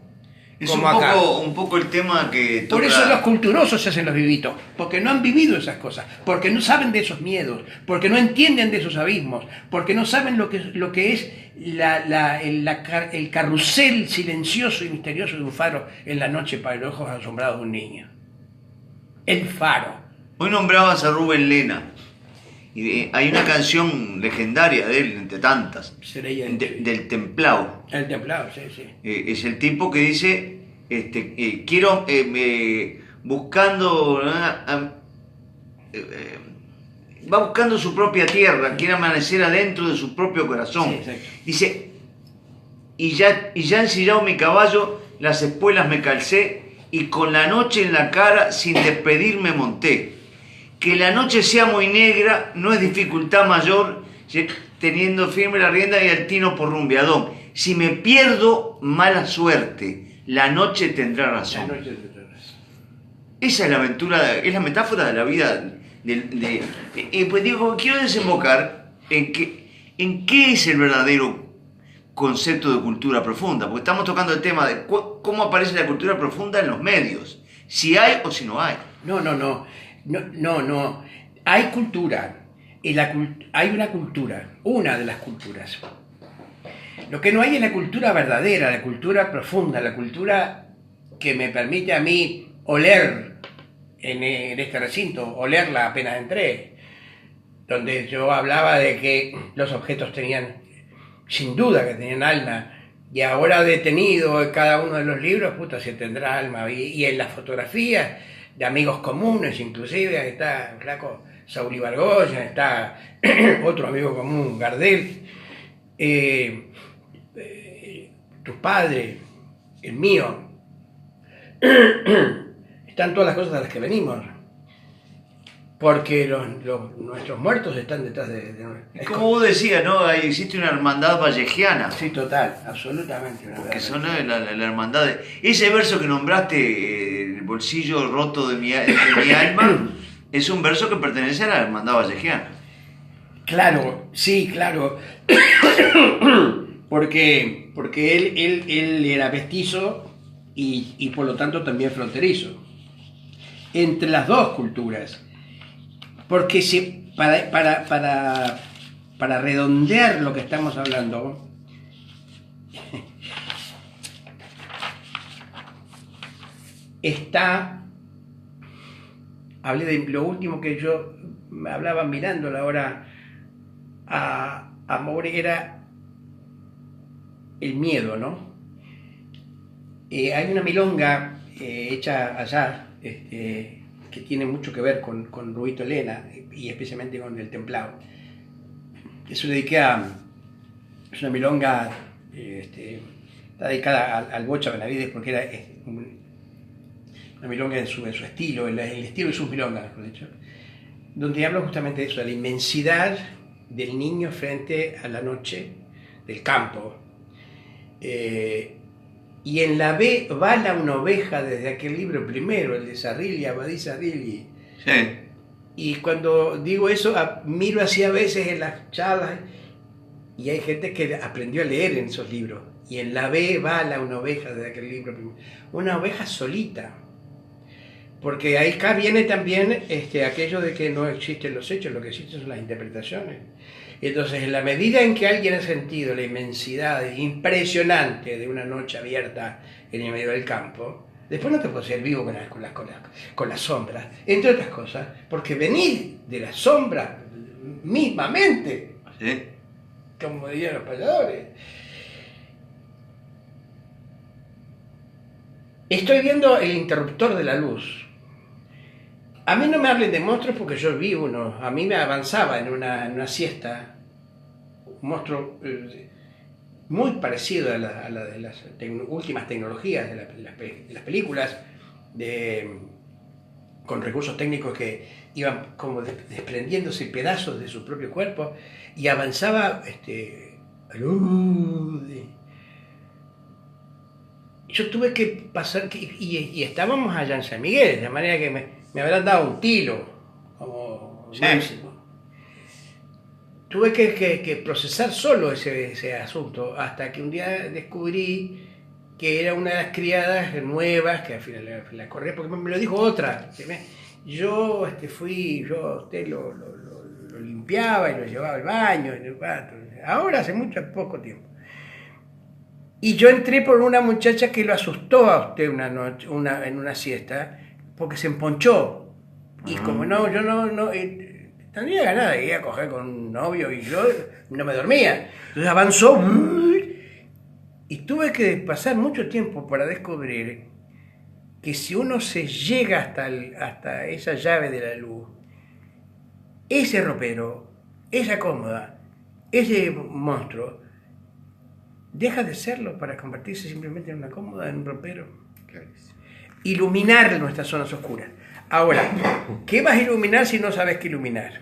Es como acá. Un poco el tema que toca... Por eso los culturosos se hacen los vivitos, porque no han vivido esas cosas, porque no saben de esos miedos, porque no entienden de esos abismos, porque no saben lo que es el carrusel silencioso y misterioso de un faro en la noche para los ojos asombrados de un niño. El faro. Hoy nombrabas a Rubén Lena. Y hay una canción legendaria de él, entre tantas, del Templado. El Templado, sí, sí. Es el tipo que dice, quiero, buscando, va buscando su propia tierra, quiere amanecer adentro de su propio corazón. Sí, dice, y ya ensillado mi caballo, las espuelas me calcé, y con la noche en la cara, sin despedirme monté. Que la noche sea muy negra no es dificultad mayor, teniendo firme la rienda y el tino por rumbeadón. Si me pierdo, mala suerte, la noche tendrá razón. La noche tendrá razón. Esa es la aventura, es la metáfora de la vida. Pues digo, quiero desembocar en qué es el verdadero concepto de cultura profunda, porque estamos tocando el tema de cómo aparece la cultura profunda en los medios, si hay o si no hay. No. Hay cultura. Hay una cultura, una de las culturas. Lo que no hay es la cultura verdadera, la cultura profunda, la cultura que me permite a mí oler en este recinto, olerla apenas entré, donde yo hablaba de que los objetos tenían, sin duda que tenían alma, y ahora detenido en cada uno de los libros, si tendrá alma, y en las fotografías de amigos comunes, inclusive, ahí está el flaco Saúl Ibargoyen, está otro amigo común, Gardel, tus padres, el mío, están todas las cosas de las que venimos, porque nuestros muertos están detrás de como vos decías, ¿no? Ahí existe una hermandad vallejiana. Sí, total, absolutamente. Que son la hermandad. Ese verso que nombraste, el bolsillo roto de mi alma, es un verso que pertenece a la hermandad vallejiana. Claro, sí, claro. porque él era mestizo y por lo tanto también fronterizo. Entre las dos culturas. Porque para redondear lo que estamos hablando, hablé de lo último que yo me hablaba mirándolo ahora a Moure, era el miedo, ¿no? Hay una milonga hecha allá, que tiene mucho que ver con Rubito Lena y especialmente con el Templado. Eso le dediqué es una milonga, está dedicada al Bocha Benavides porque era una milonga en su estilo, el estilo de sus milongas, mejor dicho, donde habla justamente de eso, de la inmensidad del niño frente a la noche del campo. Y en la B bala una oveja desde aquel libro primero, el de Zarrilli, Abadí Zarrilli. Sí. Y cuando digo eso, miro así a veces en las charlas y hay gente que aprendió a leer en esos libros y en la B bala una oveja de aquel libro, una oveja solita. Porque ahí acá viene también aquello de que no existen los hechos, lo que existen son las interpretaciones. Entonces, en la medida en que alguien ha sentido la inmensidad impresionante de una noche abierta en el medio del campo, después no te puedes ser vivo con las sombras, entre otras cosas, porque venir de las sombras mismamente, ¿Sí? como dirían los payadores. Estoy viendo el interruptor de la luz. A mí no me hablen de monstruos porque yo vi uno. A mí me avanzaba en una siesta un monstruo muy parecido a la de las últimas tecnologías de las películas, con recursos técnicos que iban como desprendiéndose pedazos de su propio cuerpo y avanzaba yo tuve que pasar, y estábamos allá en San Miguel, de manera que me habrán dado un tiro como máximo. Tuve que procesar solo ese asunto, hasta que un día descubrí que era una de las criadas nuevas, que al final la corrí, porque me lo dijo otra. Yo a usted lo limpiaba y lo llevaba al baño, ahora hace poco tiempo. Y yo entré por una muchacha que lo asustó a usted una noche, en una siesta, porque se emponchó. Y como yo no tendría ganas de ir a coger con un novio y yo no me dormía. Entonces avanzó y tuve que pasar mucho tiempo para descubrir que si uno se llega hasta esa llave de la luz, ese ropero, esa cómoda, ese monstruo, deja de serlo para convertirse simplemente en una cómoda, en un ropero. Clarísimo. Iluminar nuestras zonas oscuras. Ahora, ¿qué vas a iluminar si no sabes qué iluminar?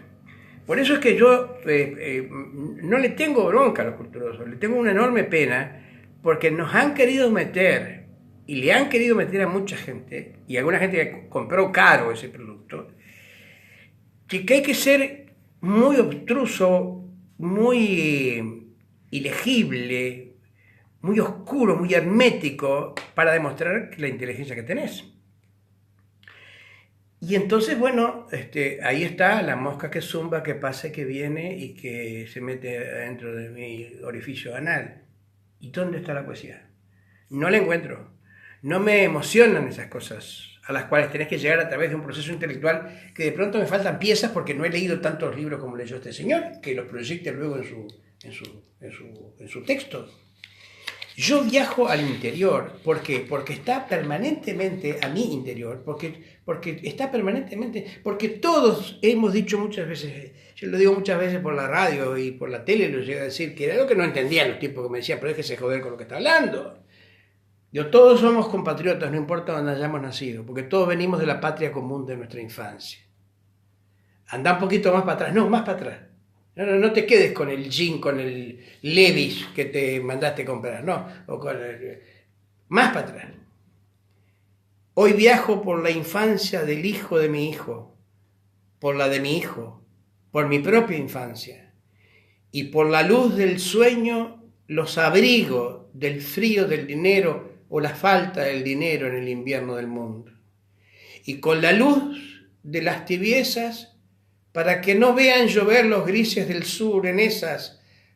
Por eso es que yo no le tengo bronca a los culturosos, le tengo una enorme pena, porque nos han querido meter, y le han querido meter a mucha gente, y alguna gente que compró caro ese producto, que hay que ser muy obstruso, muy ilegible, muy oscuro, muy hermético, para demostrar la inteligencia que tenés. Y entonces, bueno, ahí está la mosca que zumba, que pasa y que viene y que se mete dentro de mi orificio anal. ¿Y dónde está la poesía? No la encuentro. No me emocionan esas cosas a las cuales tenés que llegar a través de un proceso intelectual, que de pronto me faltan piezas porque no he leído tantos libros como leyó este señor, que los proyecte luego en su texto. Yo viajo al interior, ¿por qué? Porque está permanentemente a mi interior, porque está permanentemente, porque todos hemos dicho muchas veces, yo lo digo muchas veces por la radio y por la tele, lo llego a decir, que era algo que no entendían los tipos que me decían, pero déjese joder con lo que está hablando. Todos somos compatriotas, no importa dónde hayamos nacido, porque todos venimos de la patria común de nuestra infancia. Anda un poquito más para atrás, no, más para atrás. No te quedes con el jean, con el Levi's que te mandaste comprar, no, más para atrás. Hoy viajo por la infancia del hijo de mi hijo, por la de mi hijo, por mi propia infancia, y por la luz del sueño los abrigo del frío del dinero o la falta del dinero en el invierno del mundo. Y con la luz de las tibiezas, para que no vean llover los grises del sur en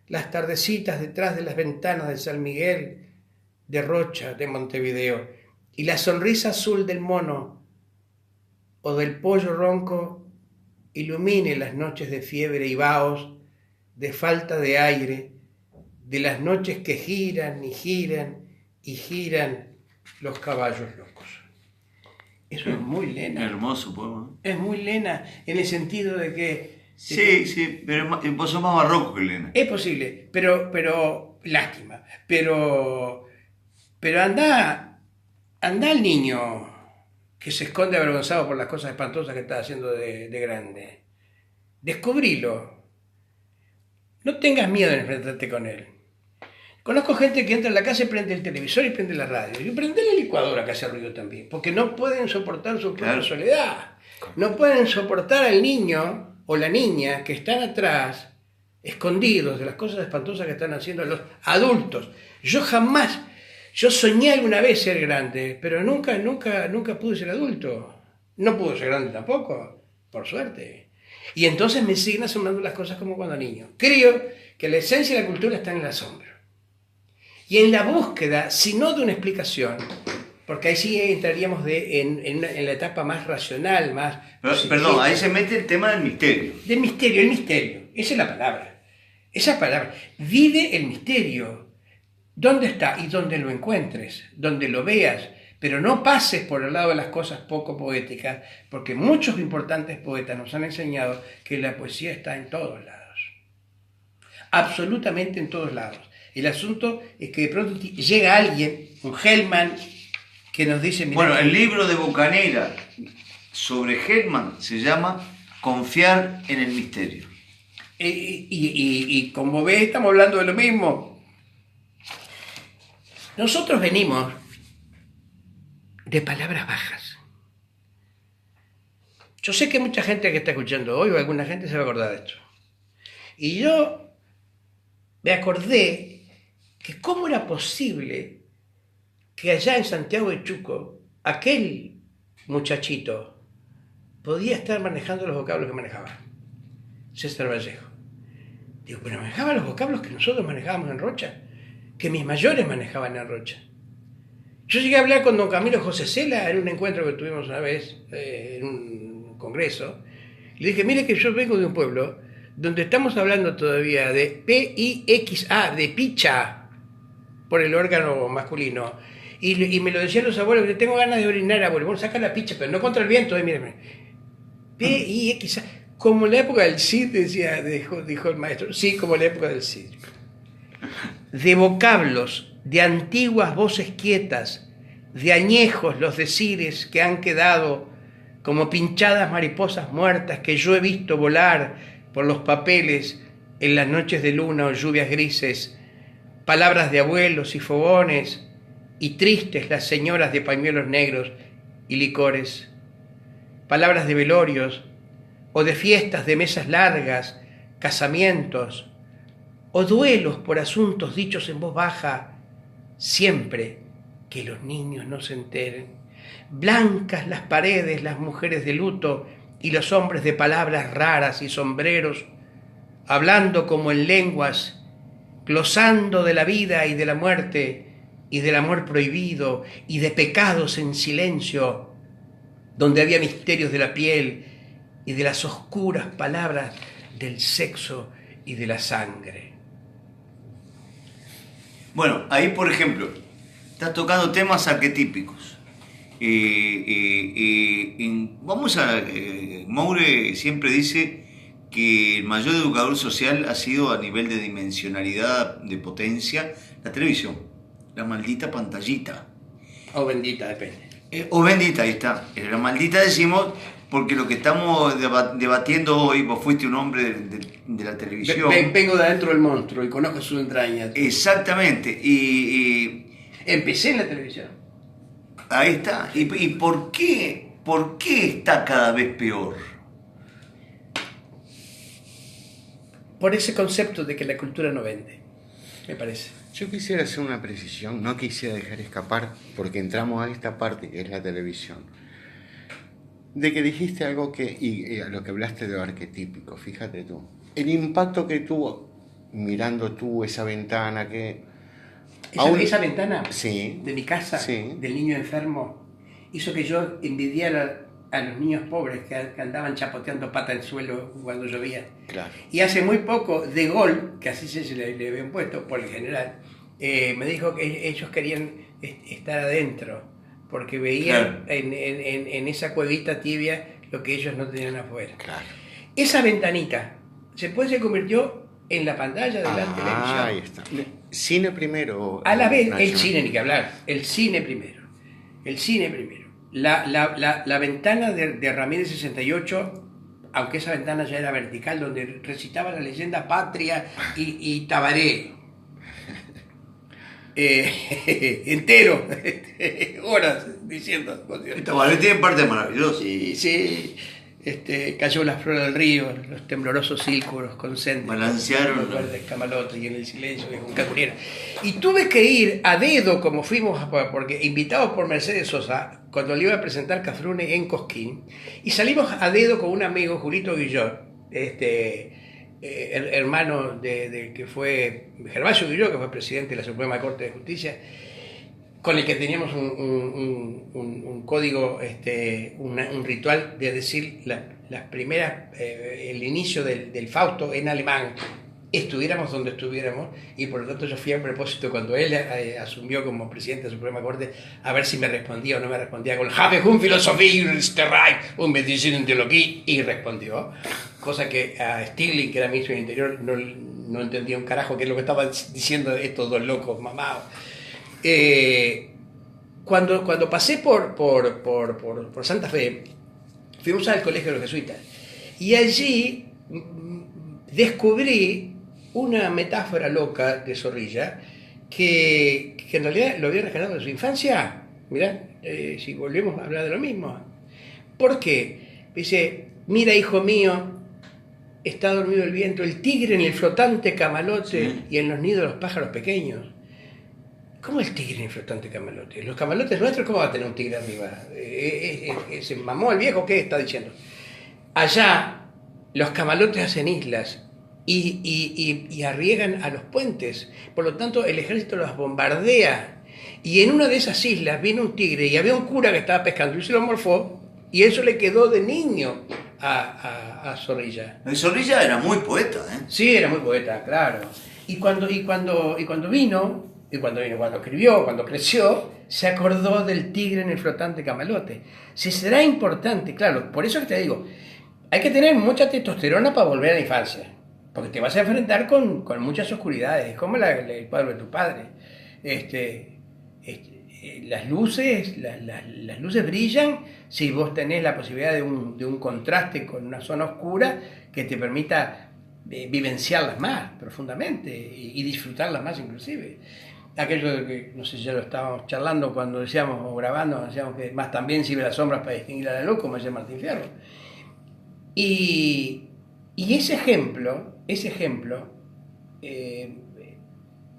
las tardecitas detrás de las ventanas de San Miguel, de Rocha, de Montevideo, y la sonrisa azul del mono o del pollo ronco ilumine las noches de fiebre y vaos, de falta de aire, de las noches que giran y giran y giran los caballos locos. Eso es muy Lena. Hermoso poema. Es muy Lena, en el sentido de que... Sí, pero vos sos más barroco que Lena. Es posible, pero lástima. Pero anda al niño que se esconde avergonzado por las cosas espantosas que está haciendo de grande. Descubrilo. No tengas miedo de enfrentarte con él. Conozco gente que entra en la casa y prende el televisor y prende la radio. Y prende la licuadora que hace ruido también. Porque no pueden soportar su propia soledad. No pueden soportar al niño o la niña que están atrás, escondidos de las cosas espantosas que están haciendo los adultos. Yo soñé alguna vez ser grande, pero nunca pude ser adulto. No pude ser grande tampoco, por suerte. Y entonces me siguen asombrando las cosas como cuando niño. Creo que la esencia de la cultura está en el asombro. Y en la búsqueda, si no de una explicación, porque ahí sí entraríamos en la etapa más racional, más... Perdón, ahí se mete el tema del misterio. Del misterio, el misterio. Esa es la palabra. Esa palabra. Vive el misterio. ¿Dónde está? Y donde lo encuentres, donde lo veas. Pero no pases por el lado de las cosas poco poéticas, porque muchos importantes poetas nos han enseñado que la poesía está en todos lados. Absolutamente en todos lados. El asunto es que de pronto llega alguien, un Hellman, que nos dice... Bueno, el libro de Bocanera sobre Hellman se llama Confiar en el misterio. Y como ves, estamos hablando de lo mismo. Nosotros venimos de palabras bajas. Yo sé que mucha gente que está escuchando hoy, o alguna gente se va a acordar de esto. Y yo me acordé que cómo era posible que allá en Santiago de Chuco, aquel muchachito podía estar manejando los vocablos que manejaba César Vallejo. Digo, pero manejaba los vocablos que nosotros manejábamos en Rocha, que mis mayores manejaban en Rocha. Yo llegué a hablar con don Camilo José Cela en un encuentro que tuvimos una vez, en un congreso. Le dije, mire que yo vengo de un pueblo donde estamos hablando todavía de P-I-X-A, de picha, por el órgano masculino. Y me lo decían los abuelos, que tengo ganas de orinar, abuelo. Bueno, saca la picha, pero no contra el viento, mire. P-I-X-A, como en la época del Cid, decía, dijo el maestro. Sí, como en la época del Cid. De vocablos, de antiguas voces quietas, de añejos los decires que han quedado como pinchadas mariposas muertas que yo he visto volar por los papeles en las noches de luna o lluvias grises, palabras de abuelos y fogones, y tristes las señoras de pañuelos negros y licores, palabras de velorios o de fiestas de mesas largas, casamientos o duelos por asuntos dichos en voz baja, siempre que los niños no se enteren. Blancas las paredes, las mujeres de luto y los hombres de palabras raras y sombreros, hablando como en lenguas, glosando de la vida y de la muerte y del amor prohibido y de pecados en silencio, donde había misterios de la piel y de las oscuras palabras del sexo y de la sangre. Bueno, ahí por ejemplo, estás tocando temas arquetípicos. Moure siempre dice que el mayor educador social ha sido a nivel de dimensionalidad, de potencia, la televisión, la maldita pantallita. O bendita, depende. O bendita, ahí está. La maldita decimos porque lo que estamos debatiendo hoy, vos fuiste un hombre de la televisión. Vengo de adentro del monstruo y conozco sus entrañas. Exactamente. Empecé en la televisión. Ahí está. ¿Y por qué está cada vez peor? Por ese concepto de que la cultura no vende, me parece. Yo quisiera hacer una precisión, no quisiera dejar escapar, porque entramos a esta parte que es la televisión, de que dijiste algo y a lo que hablaste de lo arquetípico, fíjate tú. El impacto que tuvo, mirando tú esa ventana que... Esa ventana sí, de mi casa, sí, del niño enfermo, hizo que yo envidiara a los niños pobres que andaban chapoteando pata en el suelo cuando llovía. Claro. Y hace muy poco, De Gaulle, que así se le habían puesto por el general, me dijo que ellos querían estar adentro, porque veían claro, en esa cuevita tibia lo que ellos no tenían afuera. Claro. Esa ventanita se convirtió en la pantalla de la televisión. Ahí está. Cine primero. A la vez, el cine, ni que hablar. El cine primero. La ventana de Ramírez 68, aunque esa ventana ya era vertical, donde recitaba la leyenda Patria y Tabaré. Entero. Horas diciendo. Tabaré tiene parte maravillosa. Sí. cayó la flor del río, los temblorosos círculos concéntricos, balancearon los verdes camalotes y en el silencio de un canguriera. Y tuve que ir a dedo, como fuimos, porque invitados por Mercedes Sosa, cuando le iba a presentar Cafrune en Cosquín, y salimos a dedo con un amigo, Julito Guillot, hermano de que fue Gervasio Guillot, que fue presidente de la Suprema Corte de Justicia, con el que teníamos un código, un ritual de decir las primeras, el inicio del Fausto en alemán, estuviéramos donde estuviéramos, y por lo tanto yo fui a propósito cuando él asumió como presidente de la Suprema Corte a ver si me respondía o no me respondía con Habe un Philosophie un Medicina en Teología, y respondió, cosa que a Stirling, que era ministro del Interior, no entendía un carajo qué es lo que estaban diciendo estos dos locos mamados. Cuando pasé por Santa Fe, fuimos al Colegio de los Jesuitas, y allí descubrí una metáfora loca de Zorrilla que en realidad lo había rescatado de su infancia. Mirá, si volvemos a hablar de lo mismo. ¿Por qué? Dice, mira, hijo mío, está dormido el viento, el tigre en el flotante camalote, sí, y en los nidos de los pájaros pequeños. ¿Cómo el tigre en el flotante camalote? Los camalotes nuestros, ¿cómo va a tener un tigre arriba? ¿Se mamó el viejo? ¿Qué está diciendo? Allá los camalotes hacen islas y arriegan a los puentes. Por lo tanto, el ejército los bombardea. Y en una de esas islas vino un tigre y había un cura que estaba pescando y se lo morfó, y eso le quedó de niño a Zorrilla. Zorrilla era muy poeta, ¿eh? Sí, era muy poeta, claro. Y cuando escribió, cuando creció, se acordó del tigre en el flotante camalote. Si será importante, claro, por eso que te digo, hay que tener mucha testosterona para volver a la infancia, porque te vas a enfrentar con muchas oscuridades, como el padre de tu padre. Las luces brillan si vos tenés la posibilidad de un contraste con una zona oscura que te permita vivenciarlas más profundamente y disfrutarlas más inclusive. Aquello de que, no sé si ya lo estábamos charlando cuando decíamos, o grabando, decíamos que más también sirve las sombras para distinguir a la luz, como decía Martín Fierro. Y ese ejemplo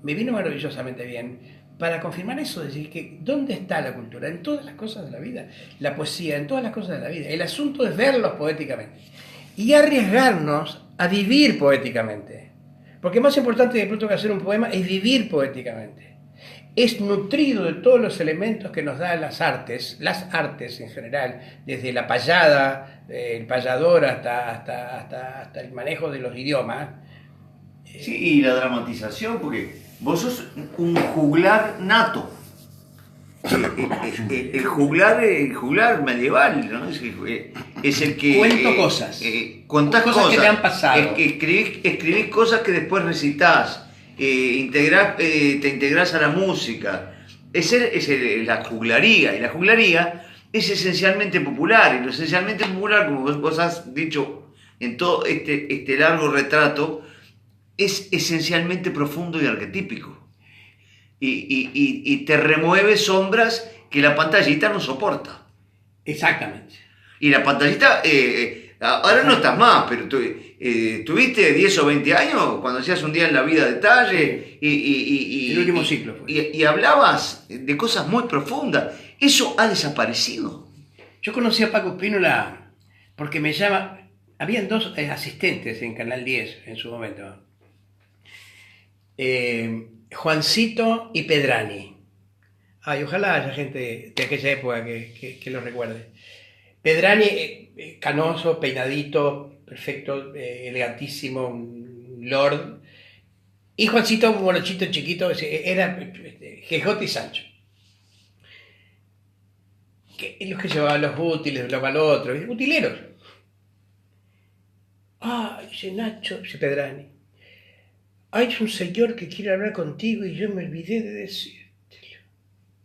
me vino maravillosamente bien para confirmar eso, decir que ¿dónde está la cultura? En todas las cosas de la vida, la poesía, en todas las cosas de la vida. El asunto es verlos poéticamente y arriesgarnos a vivir poéticamente, porque más importante de pronto que hacer un poema es vivir poéticamente. Es nutrido de todos los elementos que nos dan las artes en general, desde la payada, el payador hasta el manejo de los idiomas. Sí, y la dramatización, porque vos sos un juglar nato. El juglar medieval, ¿no? Es el que... Cuento cosas. Contás cosas que te han pasado. Escribís cosas que después recitás. Te integrás a la música. Es la juglaría, y la juglaría es esencialmente popular, y lo esencialmente popular, como vos has dicho en todo este largo retrato, es esencialmente profundo y arquetípico, y te remueve sombras que la pantallita no soporta. Exactamente. Y la pantallita, ahora no estás más, pero tuviste 10 o 20 años cuando hacías Un día en la vida de Talle, el último ciclo fue. Y hablabas de cosas muy profundas. Eso ha desaparecido. Yo conocí a Paco Spínola porque me llama, habían dos asistentes en Canal 10 en su momento, Juancito y Pedrani. Ay, ojalá haya gente de aquella época que lo recuerde. Pedrani, canoso, peinadito, perfecto, elegantísimo, un lord. Y Juancito, un morochito chiquito, era Quijote y Sancho. Los que llevaban los útiles de uno para el otro, utileros. Dice Nacho, dice Pedrani, hay un señor que quiere hablar contigo y yo me olvidé de decírtelo.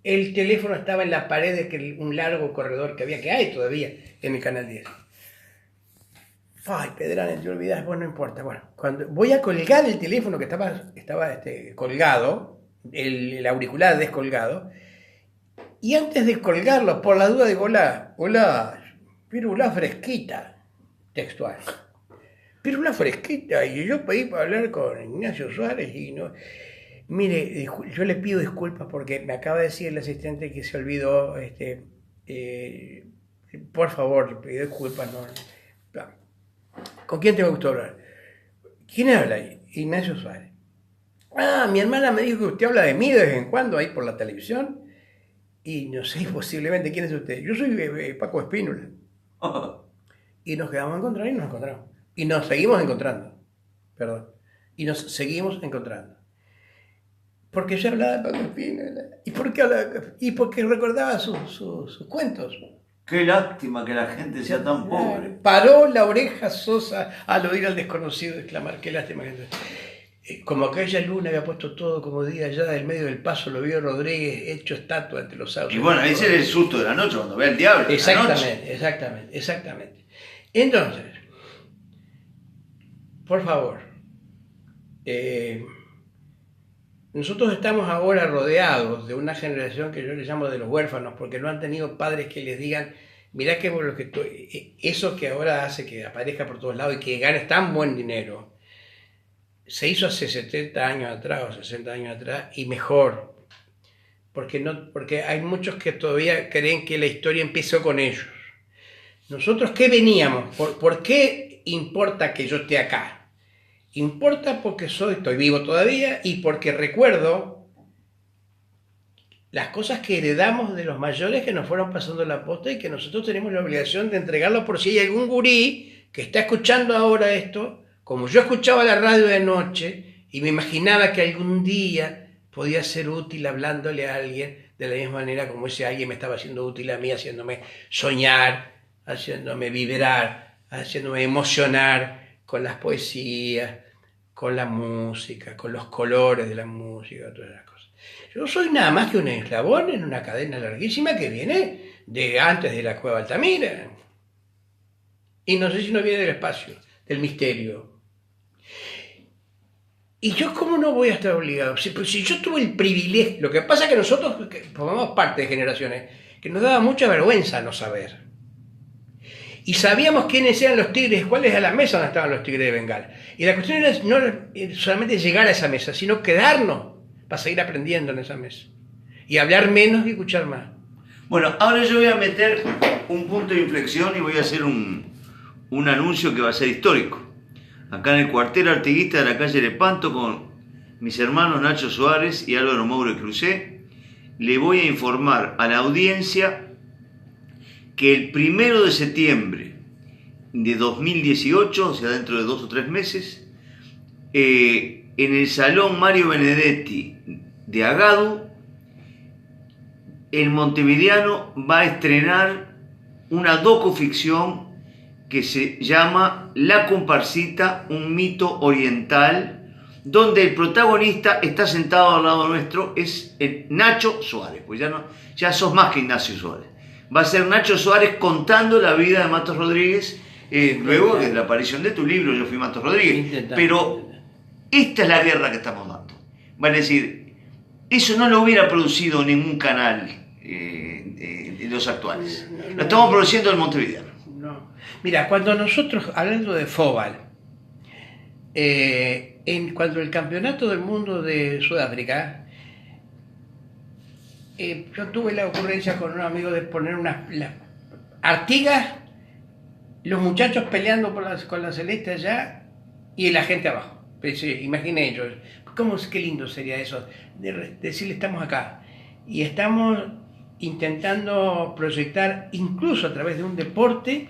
El teléfono estaba en la pared de un largo corredor que hay todavía en el Canal 10. Ay, Pedrani, te olvidás, bueno, no importa. Bueno, cuando voy a colgar el teléfono que estaba colgado, el auricular descolgado, y antes de colgarlo, por la duda digo, hola, pirulá fresquita. textual. Pero una fresquita, y yo pedí para hablar con Ignacio Suárez y no... Mire, yo le pido disculpas porque me acaba de decir el asistente que se olvidó, por favor, le pido disculpas. No. ¿Con quién te gusta hablar? ¿Quién habla ahí? Ignacio Suárez. Ah, mi hermana me dijo que usted habla de mí de vez en cuando ahí por la televisión. Y no sé, posiblemente, ¿quién es usted? Yo soy Paco Espínola. Y nos quedamos a encontrar y nos encontramos. Y nos seguimos encontrando. Perdón. Y nos seguimos encontrando. Porque yo hablaba de Paco Espínola. Y porque recordaba sus cuentos. Qué lástima que la gente sea tan pobre. Paró la oreja Sosa al oír al desconocido exclamar, qué lástima que... Como aquella luna había puesto todo como día allá del medio del paso, lo vio Rodríguez hecho estatua entre los sauces. Y bueno, ese es el susto de la noche, cuando ve al diablo. Exactamente. Entonces, por favor, nosotros estamos ahora rodeados de una generación que yo le llamo de los huérfanos, porque no han tenido padres que les digan, mirá que por lo que eso que ahora hace que aparezca por todos lados y que ganes tan buen dinero, se hizo hace 70 años atrás o 60 años atrás y mejor, porque hay muchos que todavía creen que la historia empezó con ellos. Nosotros, ¿qué veníamos? ¿Por qué importa que yo esté acá? Importa porque estoy vivo todavía y porque recuerdo las cosas que heredamos de los mayores que nos fueron pasando la posta y que nosotros tenemos la obligación de entregarlo por si hay algún gurí que está escuchando ahora esto. Como yo escuchaba la radio de noche y me imaginaba que algún día podía ser útil hablándole a alguien de la misma manera como ese alguien me estaba haciendo útil a mí, haciéndome soñar, haciéndome vibrar, haciéndome emocionar con las poesías, con la música, con los colores de la música, todas las cosas. Yo soy nada más que un eslabón en una cadena larguísima que viene de antes de la Cueva Altamira. Y no sé si no viene del espacio, del misterio. Y yo, ¿cómo no voy a estar obligado? Si yo tuve el privilegio, lo que pasa es que nosotros formamos parte de generaciones que nos daba mucha vergüenza no saber. Y sabíamos quiénes eran los tigres, cuáles a la mesa donde estaban los tigres de Bengala. Y la cuestión era no solamente llegar a esa mesa, sino quedarnos para seguir aprendiendo en esa mesa. Y hablar menos y escuchar más. Bueno, ahora yo voy a meter un punto de inflexión y voy a hacer un anuncio que va a ser histórico. Acá en el cuartel artiguista de la calle Lepanto, con mis hermanos Nacho Suárez y Álvaro Moure Crucé, le voy a informar a la audiencia que el 1 de septiembre de 2018, o sea, dentro de 2 o 3 meses, en el Salón Mario Benedetti de Agado, el montevideano va a estrenar una docuficción que se llama La Comparsita, un mito oriental, donde el protagonista está sentado al lado nuestro, es el Nacho Suárez, pues ya sos más que Ignacio Suárez. Va a ser Nacho Suárez contando la vida de Matos Rodríguez, luego de la aparición de tu libro, Yo fui Matos Rodríguez. Pero esta es la guerra que estamos dando. Vale decir, eso no lo hubiera producido ningún canal de los actuales. Lo estamos produciendo en Montevideo. No. Mira, cuando nosotros, hablando de Fóbal, cuando el campeonato del mundo de Sudáfrica, yo tuve la ocurrencia con un amigo de poner las Artigas, los muchachos peleando con la celeste allá y la gente abajo. Imaginé ellos, qué lindo sería eso, de decirle estamos acá y estamos intentando proyectar incluso a través de un deporte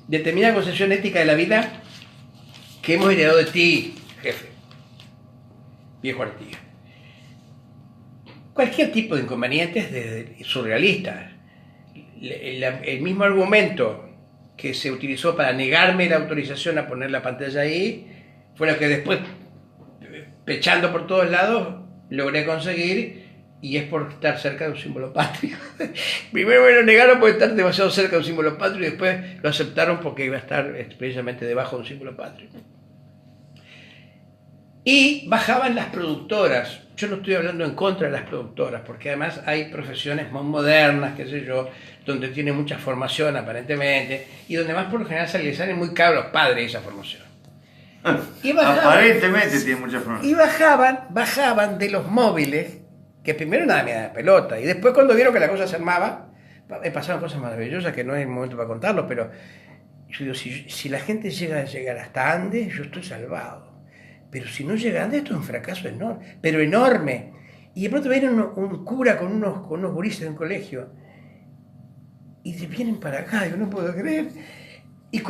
determinada concepción ética de la vida que hemos heredado de ti, jefe, viejo Artigas. Cualquier tipo de inconvenientes surrealistas. El mismo argumento que se utilizó para negarme la autorización a poner la pantalla ahí fue lo que después, pechando por todos lados, logré conseguir, y es por estar cerca de un símbolo patrio. Primero me lo negaron por estar demasiado cerca de un símbolo patrio y después lo aceptaron porque iba a estar precisamente debajo de un símbolo patrio. Y bajaban las productoras. Yo no estoy hablando en contra de las productoras, porque además hay profesiones más modernas, qué sé yo, donde tiene mucha formación aparentemente, y donde más por lo general les salen muy caros a los padres esa formación. Y Aparentemente tiene mucha formación. Y bajaban de los móviles, que primero nada me da pelota, y después cuando vieron que la cosa se armaba, pasaron cosas maravillosas que no es el momento para contarlo, pero yo digo, si la gente llega a llegar hasta Andes, yo estoy salvado. Pero si no llega a Andes, esto es un fracaso enorme, pero enorme. Y de pronto viene un cura con unos gurises de un colegio, y vienen para acá, yo no puedo creer. Y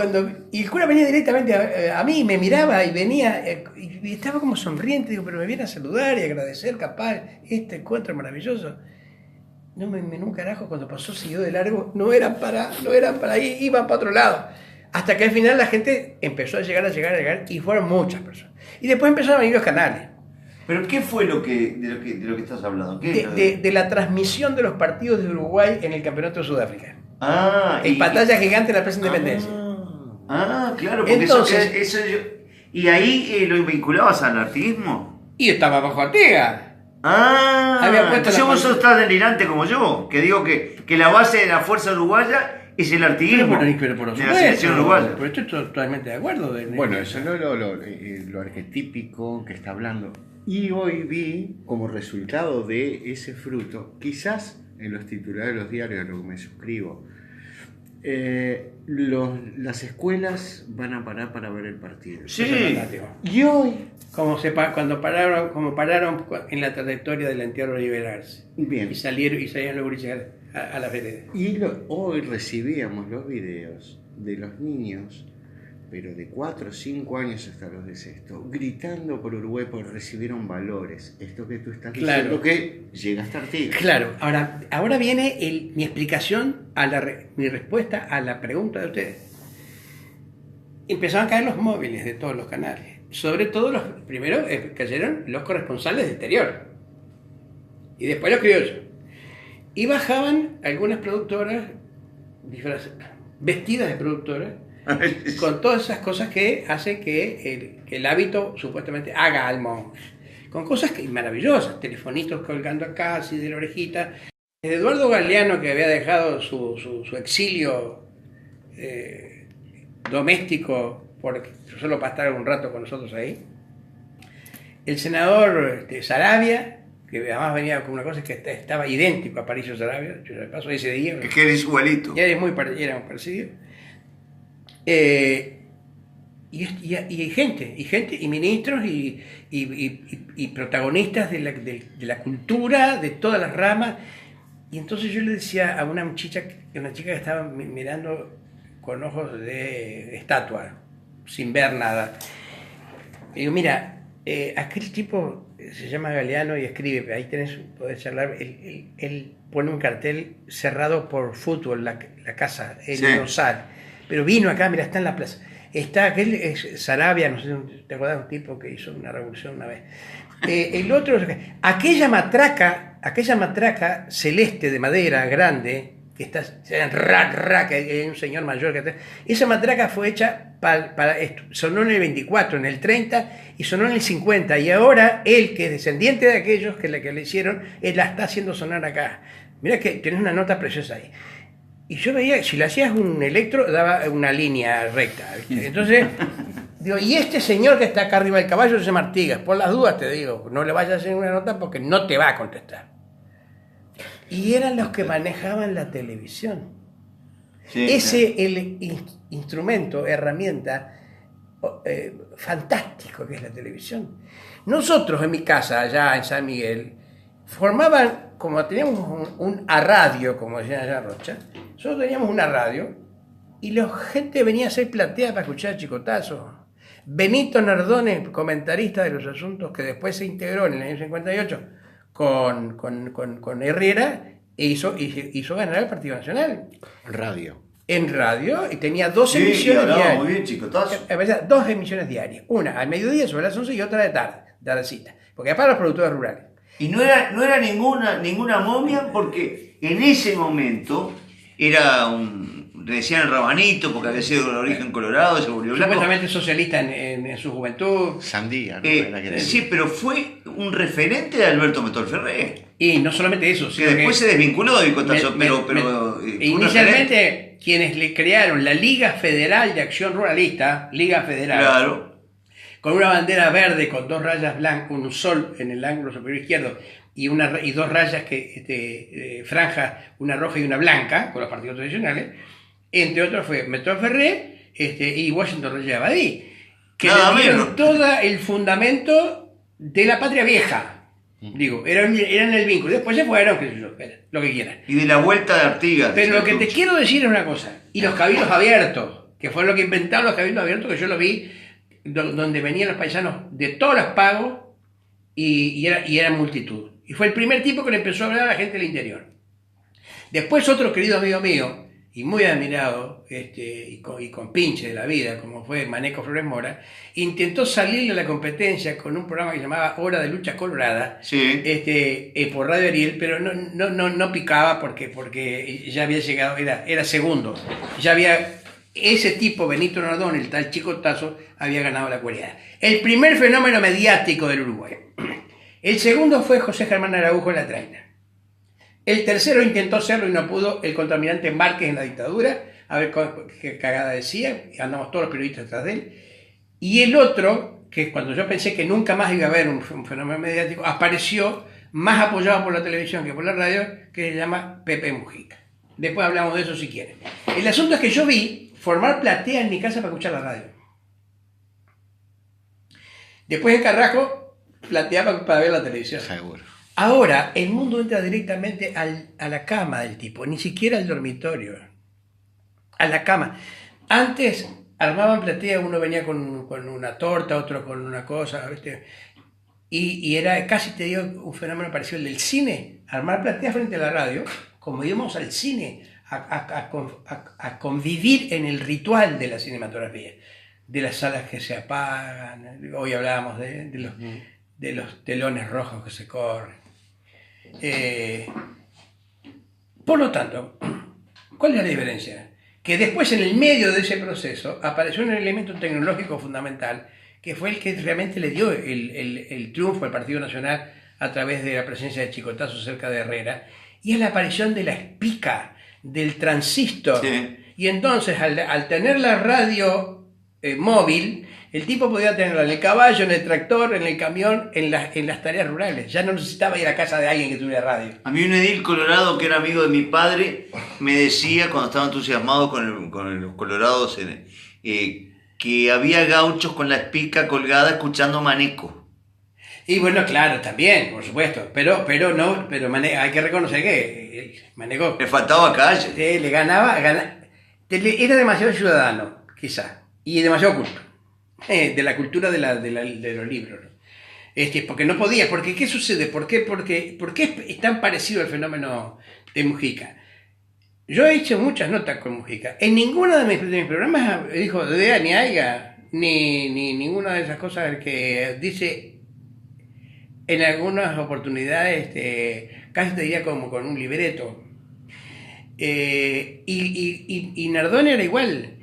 el cura venía directamente a mí, me miraba y venía, y estaba como sonriente, digo, pero me viene a saludar y agradecer, capaz, este encuentro maravilloso. No me un carajo, cuando pasó siguió de largo, no eran para ahí, iban para otro lado. Hasta que al final la gente empezó a llegar, y fueron muchas personas. Y después empezaron a venir los canales. ¿Pero qué fue de lo que estás hablando? De la transmisión de los partidos de Uruguay en el Campeonato de Sudáfrica. En pantalla gigante en la Plaza Independencia. Claro, porque entonces, ¿y ahí lo vinculabas al artiguismo? Y estaba bajo Artigas. Entonces vos sos tan delirante como yo, que digo que la base de la fuerza uruguaya es el artiguismo pero por de la selección uruguaya. Pero estoy totalmente de acuerdo. Bueno, eso no es lo arquetípico que está hablando. Y hoy vi como resultado de ese fruto, quizás en los titulares de los diarios a los que me suscribo, las escuelas van a parar para ver el partido. Sí. Y hoy, como pararon en la trayectoria del entierro de liberarse. Bien. Y salieron los gurises a la vereda. Y hoy recibíamos los videos de los niños, pero de 4 o 5 años hasta los de sexto, gritando por Uruguay porque recibieron valores. Esto que tú estás diciendo, que llega hasta Artigas. Claro, ahora viene mi explicación, mi respuesta a la pregunta de ustedes. Empezaron a caer los móviles de todos los canales. Sobre todo primero cayeron los corresponsales de exterior. Y después los criollos. Y bajaban algunas productoras vestidas de productoras, con todas esas cosas que hacen que el hábito supuestamente haga al monje. Con cosas maravillosas, telefonitos colgando acá, así de la orejita. Eduardo Galeano, que había dejado su exilio doméstico solo para estar un rato con nosotros ahí. El senador Saravia, que además venía con una cosa que estaba idéntico a Aparicio Saravia, yo le paso ese día. Es que eres igualito. Era muy parecido. Y gente, y ministros, y protagonistas de la cultura, de todas las ramas. Y entonces yo le decía a una chica que estaba mirando con ojos de estatua, sin ver nada. Y digo, mira, aquel tipo se llama Galeano y escribe, ahí podés charlar, él pone un cartel cerrado por fútbol, la casa, el Rosal. Pero vino acá, mira, está en la plaza. Está aquel Sarabia, no sé, ¿te acuerdas? Un tipo que hizo una revolución una vez. El otro, aquella matraca celeste de madera grande, que está, que hay un señor mayor que está, esa matraca fue hecha para esto. Sonó en el 24, en el 30 y sonó en el 50. Y ahora él, que es descendiente de aquellos que le hicieron, él la está haciendo sonar acá. Mira que tenés una nota preciosa ahí. Y yo veía, si le hacías un electro, daba una línea recta. Entonces, digo, y este señor que está acá arriba del caballo se llama Artigas. Por las dudas te digo, no le vayas a hacer una nota porque no te va a contestar. Y eran los que manejaban la televisión. Sí, el instrumento, herramienta fantástico que es la televisión. Nosotros en mi casa, allá en San Miguel, formaban, como teníamos a radio, como decían allá en Rocha, nosotros teníamos una radio y la gente venía a hacer platea para escuchar chicotazos. Benito Nardone, comentarista de los asuntos que después se integró en el año 58 con Herrera, e hizo ganar al Partido Nacional. En radio, y tenía 2 emisiones diarias. Muy bien, chicotazos. 2 emisiones diarias. Una al mediodía sobre las 11 y otra de tarde, tardecita. Porque para los productores rurales. Y no era ninguna momia, porque en ese momento era le decían el rabanito porque había sido de origen colorado, se volvió blanco. Supuestamente socialista en su juventud. Sandía, ¿no? Era que Sí, pero fue un referente de Alberto Metol Ferré. Y no solamente eso, Que sino después se desvinculó de Cotazo, pero fue un referente. inicialmente quienes le crearon la Liga Federal de Acción Ruralista, Liga Federal, Claro. con una bandera verde con 2 rayas blancas, un sol en el ángulo superior izquierdo y 2 rayas que franjas, una roja y una blanca, con los partidos tradicionales, entre otros fue Metol Ferré y Washington Reyes Abadí, que Nada le dieron menos. todo el fundamento de la patria vieja. Digo, eran el vínculo. Después se fueron, qué sé yo, lo que quieran. Y de la vuelta de Artigas. Pero lo que te quiero decir es una cosa. Y los cabildos abiertos, que fue lo que inventaron los cabildos abiertos, que yo lo vi, donde venían los paisanos de todos los pagos y era multitud. Y fue el primer tipo que le empezó a hablar a la gente del interior. Después otro querido amigo mío, y muy admirado, y con pinche de la vida, como fue Maneco Flores Mora, intentó salirle a la competencia con un programa que se llamaba Hora de Lucha Colorada, Sí. por Radio Ariel, pero no picaba porque ya había llegado, era segundo. Ya había ese tipo, Benito Nardón, el tal Chicotazo, había ganado la cualidad. El primer fenómeno mediático del Uruguay. El segundo fue José Germán Araujo en la Traina. El tercero intentó hacerlo y no pudo, el contaminante Márquez en la dictadura, a ver qué cagada decía, y andamos todos los periodistas detrás de él. Y el otro, que cuando yo pensé que nunca más iba a haber un fenómeno mediático, apareció más apoyado por la televisión que por la radio, que se llama Pepe Mujica. Después hablamos de eso si quieren. El asunto es que yo vi formar platea en mi casa para escuchar la radio. Después en Carrasco, platea para ver la televisión. seguro. Ahora, el mundo entra directamente a la cama del tipo, ni siquiera al dormitorio, a la cama. Antes armaban platea, uno venía con una torta, otro con una cosa, ¿viste? Y era casi, te digo, un fenómeno parecido al del cine, armar platea frente a la radio, como íbamos al cine, a convivir en el ritual de la cinematografía, de las salas que se apagan, hoy hablábamos de los telones rojos que se corren. Por lo tanto, ¿cuál es la diferencia? Que después en el medio de ese proceso apareció un elemento tecnológico fundamental que fue el que realmente le dio el triunfo al Partido Nacional a través de la presencia de Chicotazo cerca de Herrera, y es la aparición de la espica, del transistor. Sí. Y entonces al tener la radio móvil, el tipo podía tenerla en el caballo, en el tractor, en el camión, en las tareas rurales. Ya no necesitaba ir a casa de alguien que tuviera radio. A mí un edil colorado que era amigo de mi padre me decía, cuando estaba entusiasmado con los colorados, que había gauchos con la espica colgada escuchando Maneco. Y bueno, claro, también, por supuesto. Pero hay que reconocer que Maneco Le faltaba calle. le ganaba, era demasiado ciudadano, quizá, y demasiado culto. De la cultura de los libros, ¿no? Porque no podía, porque ¿qué sucede? ¿Por qué es tan parecido el fenómeno de Mujica? Yo he hecho muchas notas con Mujica. En ninguno de mis programas dijo DEA ni AIGA, ni ninguna de esas cosas que dice en algunas oportunidades, casi te diría como con un libreto. Y Nardón era igual.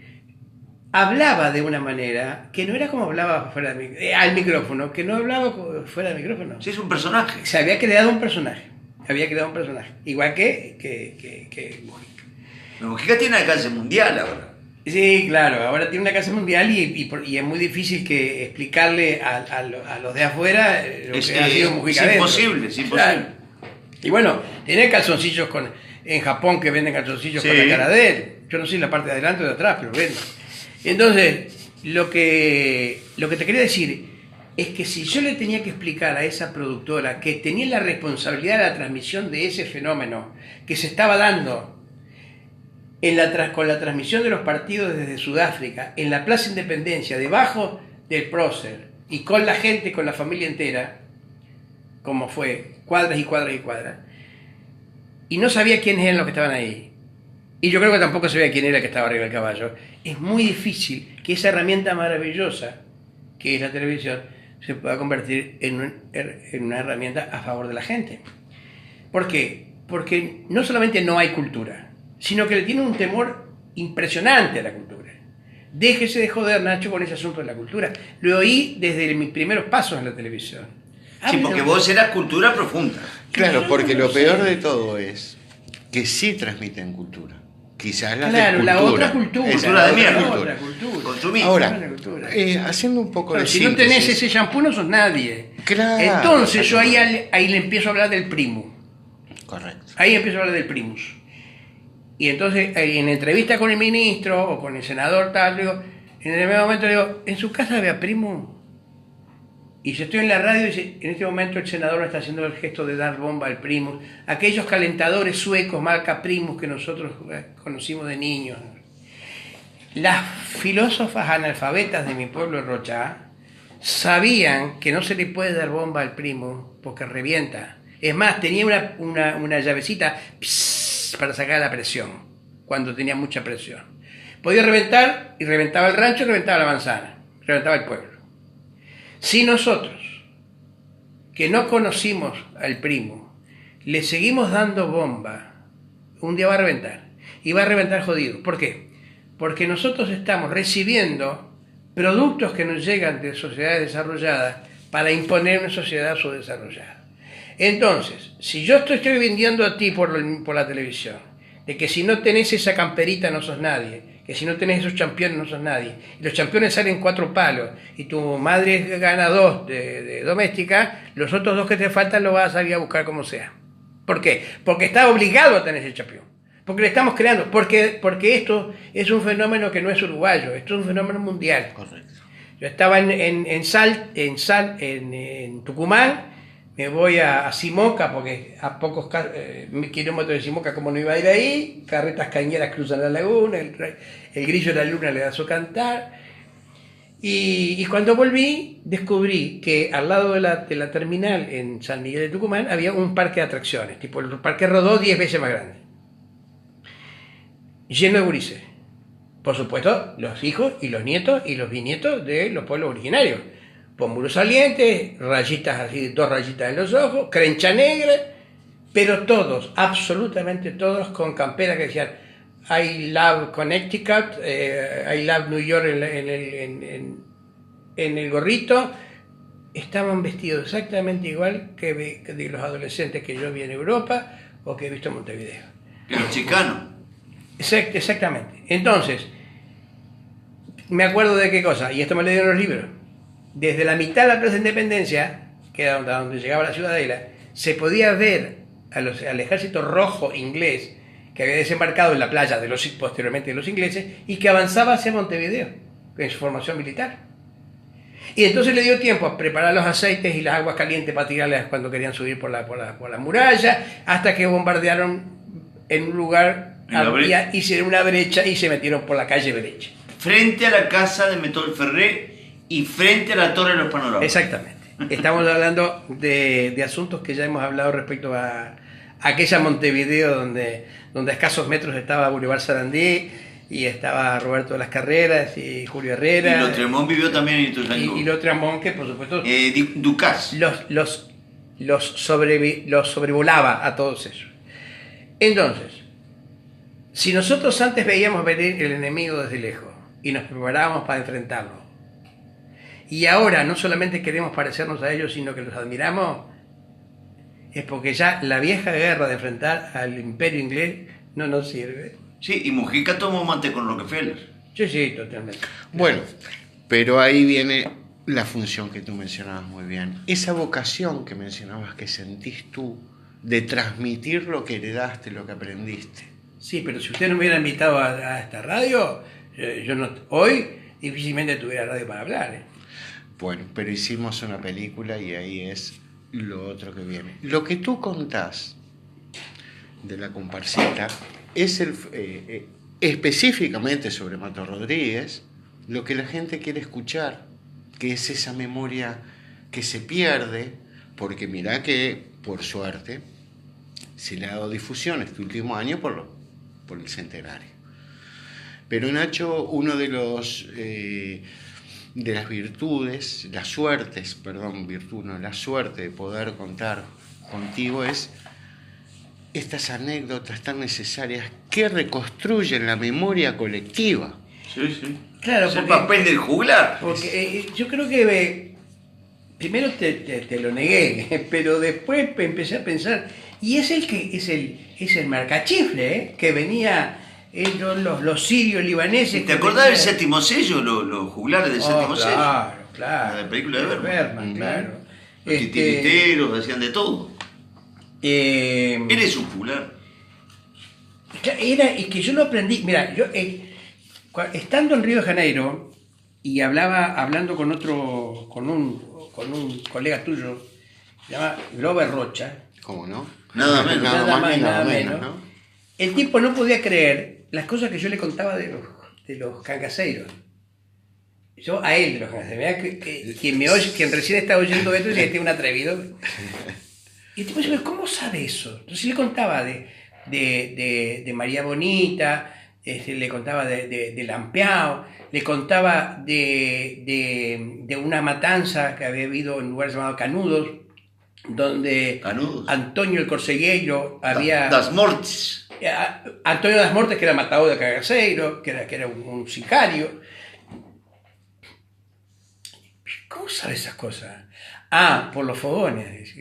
Hablaba de una manera que no era como hablaba fuera al micrófono, que no hablaba fuera del micrófono. Sí, es un personaje. Se había creado un personaje. Igual que Mujica. Mujica tiene alcance mundial ahora. Sí, claro, ahora tiene una casa mundial y es muy difícil que explicarle a los de afuera lo que ha sido Mujica es adentro. imposible, es imposible. Claro. Y bueno, tiene calzoncillos en Japón que venden calzoncillos con la cara de él. Yo no sé la parte de adelante o de atrás, pero venden. Entonces, lo que te quería decir es que si yo le tenía que explicar a esa productora que tenía la responsabilidad de la transmisión de ese fenómeno que se estaba dando con la transmisión de los partidos desde Sudáfrica, en la Plaza Independencia, debajo del prócer, y con la gente, con la familia entera, como fue, cuadras y cuadras y cuadras, y no sabía quiénes eran los que estaban ahí, y yo creo que tampoco sabía quién era el que estaba arriba del caballo, es muy difícil que esa herramienta maravillosa que es la televisión se pueda convertir en una herramienta a favor de la gente. ¿Por qué? Porque no solamente no hay cultura, sino que le tienen un temor impresionante a la cultura. Déjese de joder, Nacho, con ese asunto de la cultura. Lo oí desde mis primeros pasos en la televisión. Sí, porque vos eras cultura profunda. Claro, porque lo peor de todo es que sí transmiten cultura. Quizás la claro, la otra cultura. Cultura de mierda. La otra cultura. Consumir. Ahora, haciendo un poco de si no tenés síntesis. ese shampoo no sos nadie. Claro, Entonces yo ahí le empiezo a hablar del primo. Correcto. Ahí empiezo a hablar del primus. Y entonces en entrevista con el ministro o con el senador tal, digo, en el primer momento digo, ¿en su casa había primo? Y si estoy en la radio, en este momento el senador está haciendo el gesto de dar bomba al primus. Aquellos calentadores suecos, marca primus, que nosotros conocimos de niños. Las filósofas analfabetas de mi pueblo, Rocha, sabían que no se le puede dar bomba al primo porque revienta. Es más, tenía una llavecita para sacar la presión, cuando tenía mucha presión. Podía reventar, y reventaba el rancho, y reventaba la manzana, reventaba el pueblo. Si nosotros, que no conocimos al primo, le seguimos dando bomba, un día va a reventar. Y va a reventar jodido. ¿Por qué? Porque nosotros estamos recibiendo productos que nos llegan de sociedades desarrolladas para imponer una sociedad subdesarrollada. Entonces, si yo estoy vendiendo a ti por la televisión, de que si no tenés esa camperita no sos nadie, que si no tenés esos championes no sos nadie, y los championes salen 4 palos, y tu madre gana 2 de doméstica, los otros 2 que te faltan los vas a salir a buscar como sea. ¿Por qué? Porque está obligado a tener ese campeón. Porque le estamos creando, porque esto es un fenómeno que no es uruguayo, esto es un fenómeno mundial. Correcto. Yo estaba en Tucumán, me voy a Simoca, porque a pocos kilómetros de Simoca, como no iba a ir ahí, carretas cañeras cruzan la laguna, el grillo de la luna le da su cantar. Y cuando volví, descubrí que al lado de la terminal en San Miguel de Tucumán había un parque de atracciones, tipo el Parque Rodó 10 veces más grande, lleno de gurises. Por supuesto, los hijos y los nietos y los bisnietos de los pueblos originarios. Pómulos salientes, rayitas así, 2 rayitas en los ojos, crencha negra, pero todos, absolutamente todos, con campera que decían I love Connecticut, I love New York en el gorrito. Estaban vestidos exactamente igual que de los adolescentes que yo vi en Europa o que he visto en Montevideo. Que los chicanos. Exactamente. Entonces, me acuerdo de qué cosa, y esto me lo dieron los libros. Desde la mitad de la Plaza Independencia, que era donde llegaba la Ciudadela, se podía ver al ejército rojo inglés que había desembarcado en la playa posteriormente de los ingleses y que avanzaba hacia Montevideo en su formación militar. Y entonces le dio tiempo a preparar los aceites y las aguas calientes para tirarlas cuando querían subir por la muralla, hasta que bombardearon en un lugar, hicieron una brecha y se metieron por la calle Brecha. Frente a la casa de Metol Ferré y frente a la Torre de los Panoramas. Exactamente. Estamos hablando de asuntos que ya hemos hablado respecto a aquella Montevideo donde a escasos metros estaba Boulevard Sarandí y estaba Roberto de las Carreras y Julio Herrera. Y Lotremont vivió también en Ituzaingó. Y Lotremont, que por supuesto Ducas. los sobrevolaba a todos ellos. Entonces, si nosotros antes veíamos venir el enemigo desde lejos y nos preparábamos para enfrentarlo, y ahora no solamente queremos parecernos a ellos, sino que los admiramos, es porque ya la vieja guerra de enfrentar al imperio inglés no nos sirve. Sí, y Mujica tomó mate con Rockefeller. Sí, totalmente. Bueno, pero ahí viene la función que tú mencionabas muy bien. Esa vocación que mencionabas que sentís tú de transmitir lo que heredaste, lo que aprendiste. Sí, pero si usted no me hubiera invitado a esta radio, hoy difícilmente tuviera radio para hablar. Bueno, pero hicimos una película y ahí es lo otro que viene. Lo que tú contás de la comparsita es específicamente sobre Mato Rodríguez, lo que la gente quiere escuchar, que es esa memoria que se pierde, porque mirá que, por suerte, se le ha dado difusión este último año por el centenario. Pero Nacho, uno de las virtudes, la suerte de poder contar contigo es estas anécdotas tan necesarias que reconstruyen la memoria colectiva. Sí. Claro, es el papel del juglar. Porque yo creo que primero te lo negué, pero después empecé a pensar, y es el marcachifle, que venía los sirios libaneses. ¿Te acordás del séptimo sello, los juglares del séptimo sello? Claro. La película de Bergman. Claro. Los titiriteros hacían de todo. Él es un juglar. Y que yo lo aprendí, mira, yo estando en Río de Janeiro y hablando con un colega tuyo, se llama Glover Rocha. ¿Cómo no? Nada menos. Nada más y nada menos. ¿No? El tipo no podía creer las cosas que yo le contaba de los cangaceiros. Yo a él de los cangaceiros. Quien me oye, quien recién está oyendo esto, dice que este es un atrevido. Y el tipo dice, ¿cómo sabe eso? Entonces le contaba de María Bonita, le contaba de Lampeao, le contaba de una matanza que había habido en un lugar llamado Canudos, donde Antonio el Corsegueiro había... Das Mortes. Antonio das Mortes, que era matador de cagaceiro, que era un sicario. ¿Cómo sabe esas cosas? Por los fogones.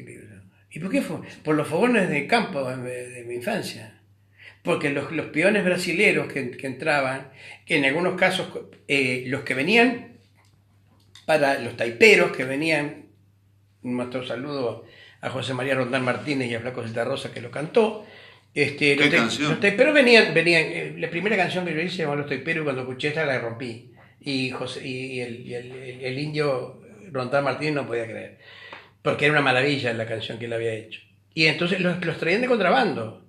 ¿Y por qué fue? Por los fogones de campo de mi infancia. Porque los peones brasileros que entraban, que en algunos casos los que venían, para los taiperos que venían, nuestro saludo a José María Rondán Martínez y a Flaco Zeta Rosa que lo cantó. Los taiperos venían, la primera canción que yo hice se llamó Los Taiperos, y cuando escuché esta la rompí. Y el indio Rondán Martínez no podía creer, porque era una maravilla la canción que él había hecho. Y entonces los traían de contrabando.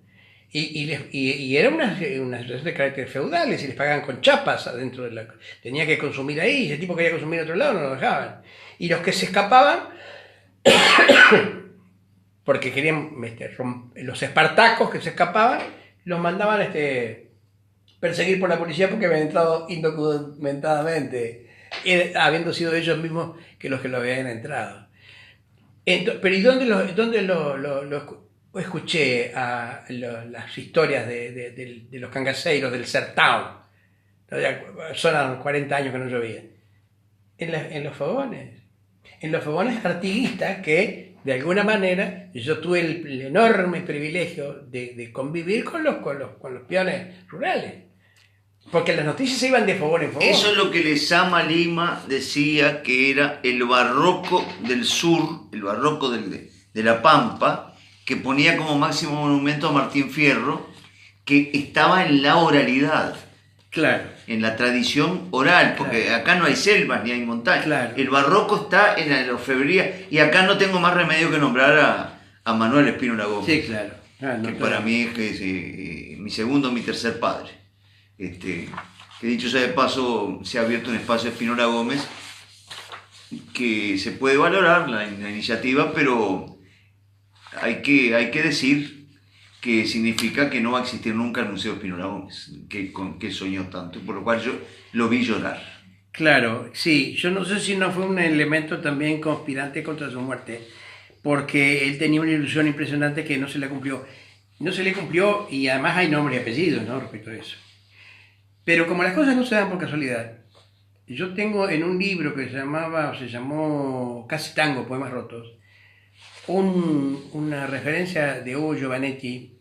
Y era una situación de carácter feudales, y les pagaban con chapas adentro de la... Tenía que consumir ahí, ese tipo quería consumir en otro lado, no lo dejaban. Y los que se escapaban, porque querían, los espartacos que se escapaban, los mandaban a perseguir por la policía porque habían entrado indocumentadamente, habiendo sido ellos mismos que los que lo habían entrado. Pero ¿y dónde lo escuché las historias de los cangaceiros del Sertão? Son 40 años que no llovía. En los fogones. En los fogones artiguistas que, de alguna manera, yo tuve el enorme privilegio de convivir con los peones rurales. Porque las noticias se iban de fogón en fogón. Eso es lo que Lezama Lima decía que era el barroco del sur, el barroco de la Pampa, que ponía como máximo monumento a Martín Fierro, que estaba en la oralidad. Claro. En la tradición oral, porque acá no hay selvas ni hay montañas. Claro. El barroco está en la orfebrería, y acá no tengo más remedio que nombrar a Manuel Espínola Gómez. Sí, claro. Que para mí es mi segundo, mi tercer padre. Que dicho sea de paso, se ha abierto un espacio de Espínola Gómez que se puede valorar la iniciativa, pero hay que decir que significa que no va a existir nunca el Museo Espínola Gómez, que soñó tanto, por lo cual yo lo vi llorar. Claro, sí, yo no sé si no fue un elemento también conspirante contra su muerte, porque él tenía una ilusión impresionante que no se le cumplió. No se le cumplió, y además hay nombre y apellido, ¿no?, respecto a eso. Pero como las cosas no se dan por casualidad, yo tengo en un libro que se llamó Casi Tango, Poemas Rotos, una referencia de Hugo Giovanetti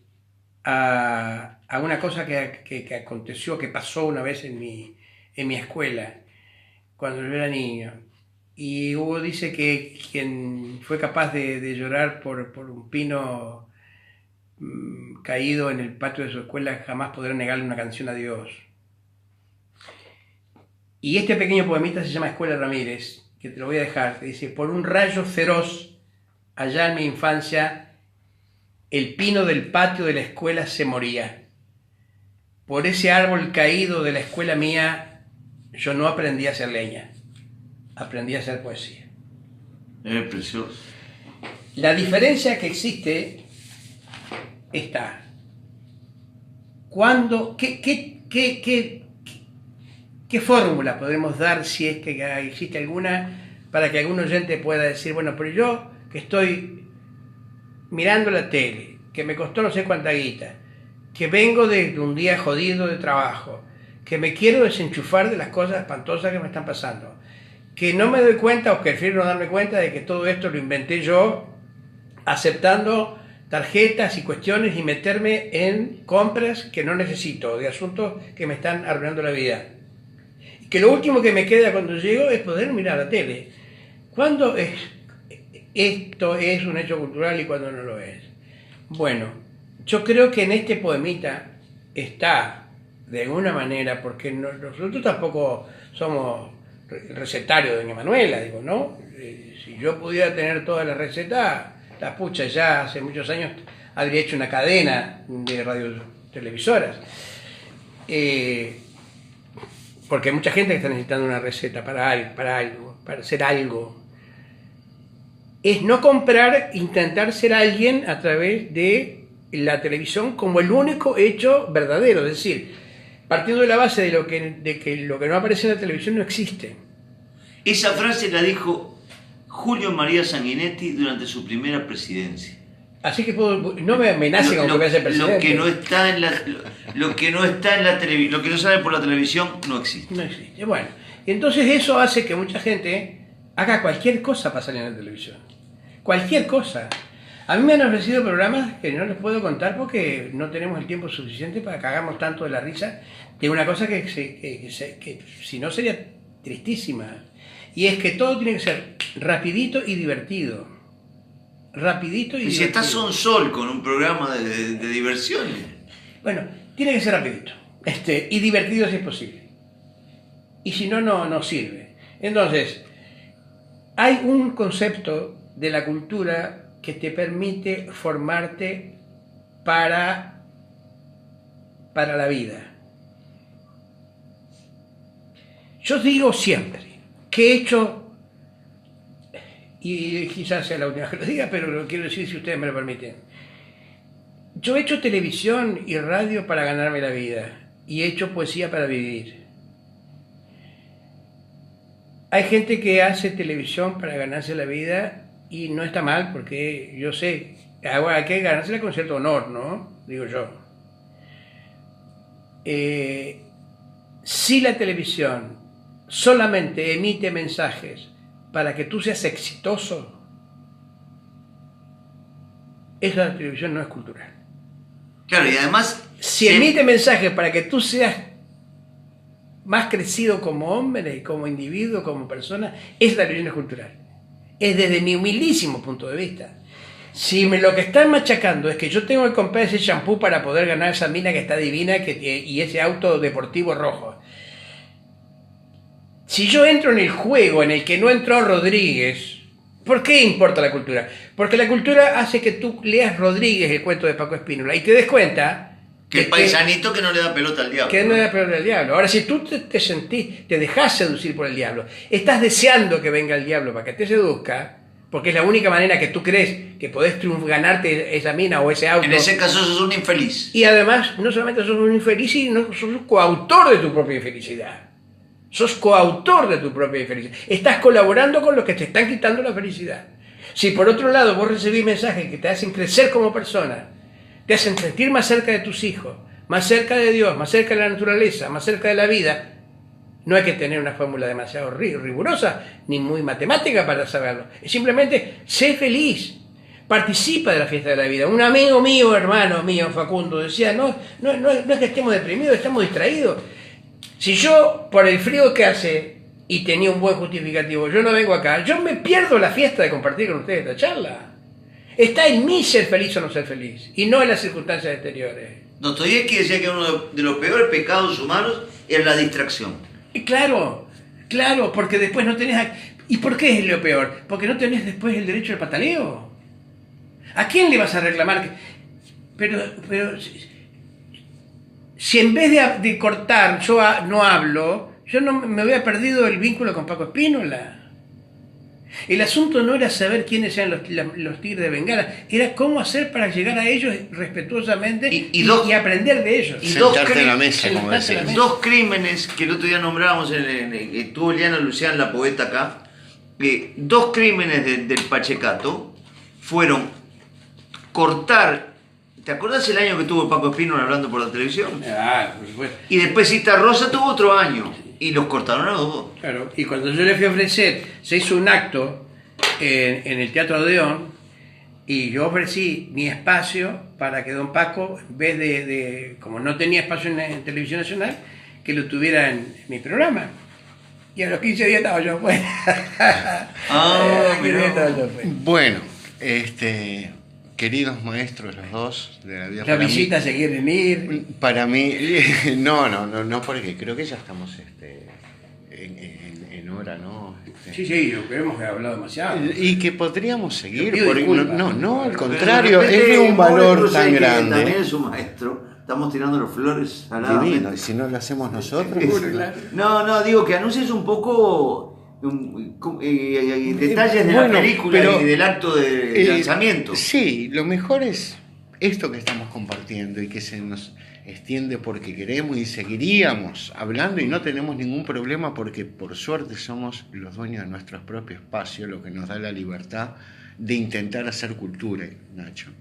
a una cosa que aconteció, que pasó una vez en mi escuela, cuando yo era niño. Y Hugo dice que quien fue capaz de llorar por un pino caído en el patio de su escuela jamás podrá negarle una canción a Dios. Y este pequeño poemita se llama Escuela Ramírez, que te lo voy a dejar, que dice: por un rayo feroz, allá en mi infancia, el pino del patio de la escuela se moría. Por ese árbol caído de la escuela mía, yo no aprendí a hacer leña, aprendí a hacer poesía. Es precioso. La diferencia que existe está. ¿Qué fórmula podemos dar, si es que existe alguna, para que algún oyente pueda decir, bueno, pero yo que estoy mirando la tele, que me costó no sé cuánta guita, que vengo de un día jodido de trabajo, que me quiero desenchufar de las cosas espantosas que me están pasando, que no me doy cuenta o que prefiero no darme cuenta de que todo esto lo inventé yo, aceptando tarjetas y cuestiones y meterme en compras que no necesito, de asuntos que me están arruinando la vida. Y que lo último que me queda cuando llego es poder mirar la tele. ¿Cuándo esto es un hecho cultural y cuándo no lo es? Bueno, yo creo que en este poemita está, de alguna manera, porque nosotros tampoco somos recetarios de doña Manuela, digo, ¿no? Si yo pudiera tener todas las recetas, la pucha, ya hace muchos años habría hecho una cadena de radiotelevisoras. Porque hay mucha gente que está necesitando una receta para algo, para hacer algo. Es no comprar, intentar ser alguien a través de la televisión como el único hecho verdadero. Es decir, partiendo de la base de que lo que no aparece en la televisión no existe. Esa frase la dijo Julio María Sanguinetti durante su primera presidencia. Así que no me amenace con que voy a ser presidente. Lo que no está en la televisión, lo que no sale por la televisión no existe. No existe. Bueno, y entonces eso hace que mucha gente haga cualquier cosa para salir en la televisión. Cualquier cosa. A mí me han ofrecido programas que no les puedo contar porque no tenemos el tiempo suficiente para que hagamos tanto de la risa de una cosa que si no sería tristísima. Y es que todo tiene que ser rapidito y divertido. Rapidito y divertido. Si estás un sol con un programa de diversiones. Bueno, tiene que ser rapidito. Y divertido si es posible. Y si no, no sirve. Entonces, hay un concepto de la cultura que te permite formarte para la vida. Yo digo siempre que he hecho, y quizás sea la última vez que lo diga, pero lo quiero decir si ustedes me lo permiten. Yo he hecho televisión y radio para ganarme la vida, y he hecho poesía para vivir. Hay gente que hace televisión para ganarse la vida y no está mal, porque yo sé, ahora hay que ganársela con cierto honor, ¿no? Digo yo. Si la televisión solamente emite mensajes para que tú seas exitoso, esa televisión no es cultural. Claro, y además... Si emite mensajes para que tú seas más crecido como hombre, como individuo, como persona, esa televisión es cultural. Es desde mi humilísimo punto de vista. Si lo que están machacando es que yo tengo que comprar ese shampoo para poder ganar esa mina que está divina y ese auto deportivo rojo. Si yo entro en el juego en el que no entró Rodríguez, ¿por qué importa la cultura? Porque la cultura hace que tú leas Rodríguez, el cuento de Paco Espínola, y te des cuenta que el paisanito que no le da pelota al diablo. Que no le da pelota al diablo. Ahora, si tú te dejás seducir por el diablo, estás deseando que venga el diablo para que te seduzca, porque es la única manera que tú crees que podés ganarte esa mina o ese auto. En ese caso sos un infeliz. Y además, no solamente sos un infeliz, sino sos un coautor de tu propia infelicidad. Sos coautor de tu propia infelicidad. Estás colaborando con los que te están quitando la felicidad. Si por otro lado vos recibís mensajes que te hacen crecer como persona, te hacen sentir más cerca de tus hijos, más cerca de Dios, más cerca de la naturaleza, más cerca de la vida, no hay que tener una fórmula demasiado rigurosa ni muy matemática para saberlo. Es simplemente sé feliz, participa de la fiesta de la vida. Un amigo mío, hermano mío, Facundo, decía, no es que estemos deprimidos, estamos distraídos. Si yo, por el frío que hace, y tenía un buen justificativo, yo no vengo acá, yo me pierdo la fiesta de compartir con ustedes esta charla. Está en mí ser feliz o no ser feliz, y no en las circunstancias exteriores. Dostoyevski decía que uno de los peores pecados humanos es la distracción. Y claro, porque después no tenés... ¿Y por qué es lo peor? Porque no tenés después el derecho al pataleo. ¿A quién le vas a reclamar? Pero si en vez de cortar yo no hablo, yo no me había perdido el vínculo con Paco Espínola. El asunto no era saber quiénes eran los tigres de Bengala, era cómo hacer para llegar a ellos respetuosamente y aprender de ellos. Y sentarte en la mesa, como decís. Dos crímenes que el otro día nombrábamos, estuvo Eliana Lucián, la poeta acá, dos crímenes del Pachecato fueron cortar ¿Te acordás el año que tuvo Paco Espino hablando por la televisión? Ah, por supuesto. Y después Citarrosa tuvo otro año. Y los cortaron a los dos. Claro, y cuando yo le fui a ofrecer, se hizo un acto en el Teatro Odeón, y yo ofrecí mi espacio para que don Paco, en vez como no tenía espacio en Televisión Nacional, que lo tuviera en mi programa. Y a los 15 días estaba yo afuera. Mirá. Bueno, queridos maestros los dos de la vida. Las visitas se quieren ir. Para mí, no, porque creo que ya estamos en hora, ¿no? Sí, yo creo que he hablado demasiado. Y que podríamos seguir. Te pido disculpas. No, al contrario, es de un valor tan grande. También es un maestro. Estamos tirando las flores Divino, y si no lo hacemos nosotros. No, digo que anuncies un poco detalles de la película y del acto de lanzamiento. Sí, lo mejor es esto que estamos compartiendo y que se nos extiende porque queremos y seguiríamos hablando y no tenemos ningún problema porque por suerte somos los dueños de nuestro propio espacio, lo que nos da la libertad de intentar hacer cultura, Nacho.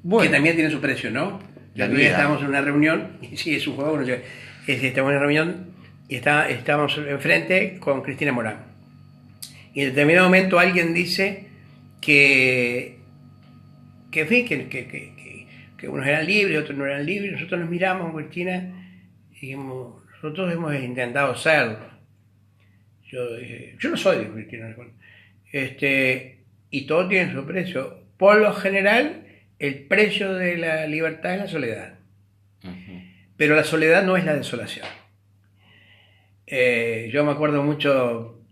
Bueno, que también tiene su precio, ¿no? La otro día estábamos en una reunión, y sí, es un juego, bueno, estamos en una reunión y estábamos enfrente con Cristina Morán. Y en determinado momento alguien dice que unos eran libres, otros no eran libres. Nosotros nos miramos con Cristina y dijimos, nosotros hemos intentado serlo. Yo dije, yo no soy de Cristina, y todo tiene su precio. Por lo general, el precio de la libertad es la soledad. Uh-huh. Pero la soledad no es la desolación. Yo me acuerdo mucho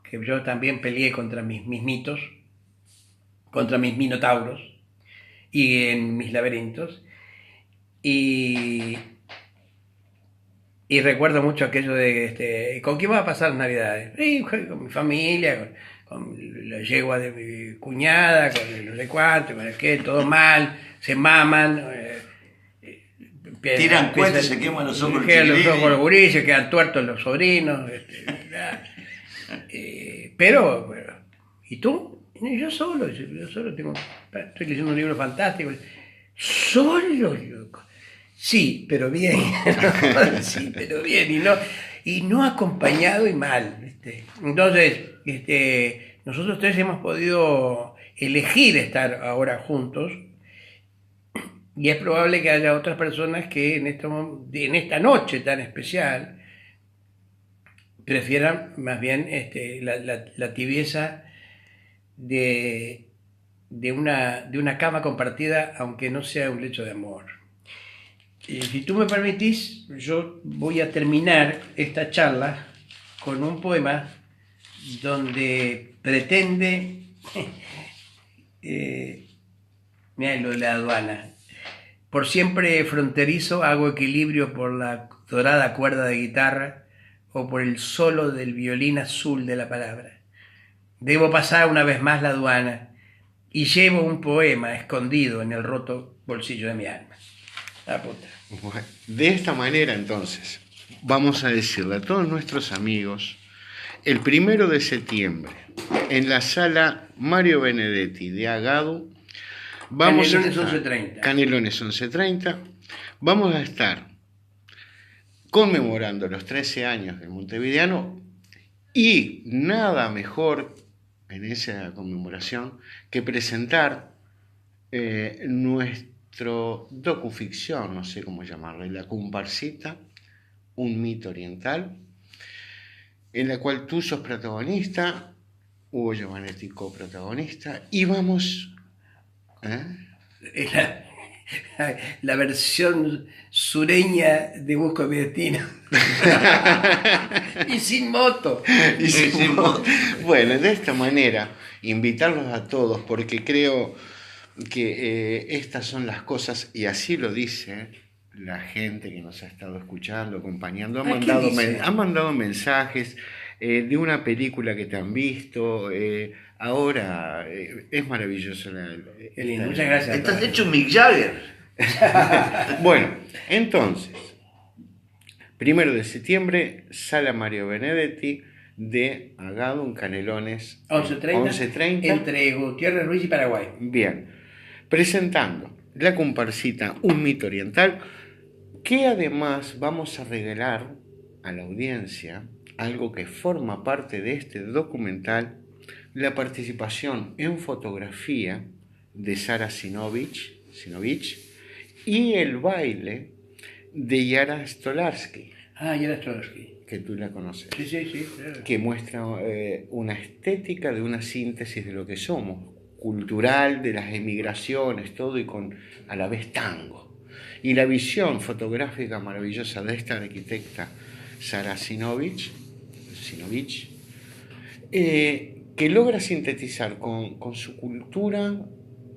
que yo también peleé contra mis mitos, contra mis minotauros y en mis laberintos. Y recuerdo mucho aquello de ¿con quién va a pasar las Navidades? Con mi familia, con la yegua de mi cuñada, con el no sé cuánto, con el qué, todo mal, se maman, tiran cuentas, se queman los ojos, los gurises, se quedan tuertos los sobrinos, pero, ¿y tú? Yo solo estoy leyendo un libro fantástico, solo, loco. Sí, pero bien, sí, pero bien, y no acompañado y mal, ¿viste? Entonces, nosotros tres hemos podido elegir estar ahora juntos y es probable que haya otras personas que en esta noche tan especial prefieran más bien la tibieza de una cama compartida, aunque no sea un lecho de amor. Si tú me permitís, yo voy a terminar esta charla con un poema donde pretende, mira lo de la aduana, por siempre fronterizo hago equilibrio por la dorada cuerda de guitarra o por el solo del violín azul de la palabra. Debo pasar una vez más la aduana y llevo un poema escondido en el roto bolsillo de mi alma. La puta. Bueno, de esta manera entonces vamos a decirle a todos nuestros amigos el 1 de septiembre en la sala Mario Benedetti de Agado, Canelones 1130, vamos a estar conmemorando los 13 años del Montevideano y nada mejor en esa conmemoración que presentar nuestro docuficción, no sé cómo llamarle, La Comparsita, un mito oriental, en la cual tú sos protagonista, Hugo Giovanetti coprotagonista, y vamos... La versión sureña de Busco mi destino. Y sin moto. Bueno, de esta manera, invitarlos a todos, porque creo que estas son las cosas, y así lo dice la gente que nos ha estado escuchando, acompañando, han mandado mensajes de una película que te han visto. Ahora es maravilloso. Muchas gracias. Estás hecho Mick Jagger. Bueno, entonces, 1 de septiembre, Sala Mario Benedetti de Agado en Canelones. 11:30 entre Gutiérrez Ruiz y Paraguay. Bien, presentando la comparsita Un mito oriental, que además vamos a regalar a la audiencia algo que forma parte de este documental, la participación en fotografía de Sara Sinovich y el baile de Yara Stolarsky. Yara Stolarsky. Que tú la conoces. Sí, claro. Que muestra una estética de una síntesis de lo que somos, cultural, de las emigraciones, todo, y con a la vez tango. Y la visión fotográfica maravillosa de esta arquitecta Sara Sinovich, que logra sintetizar con su cultura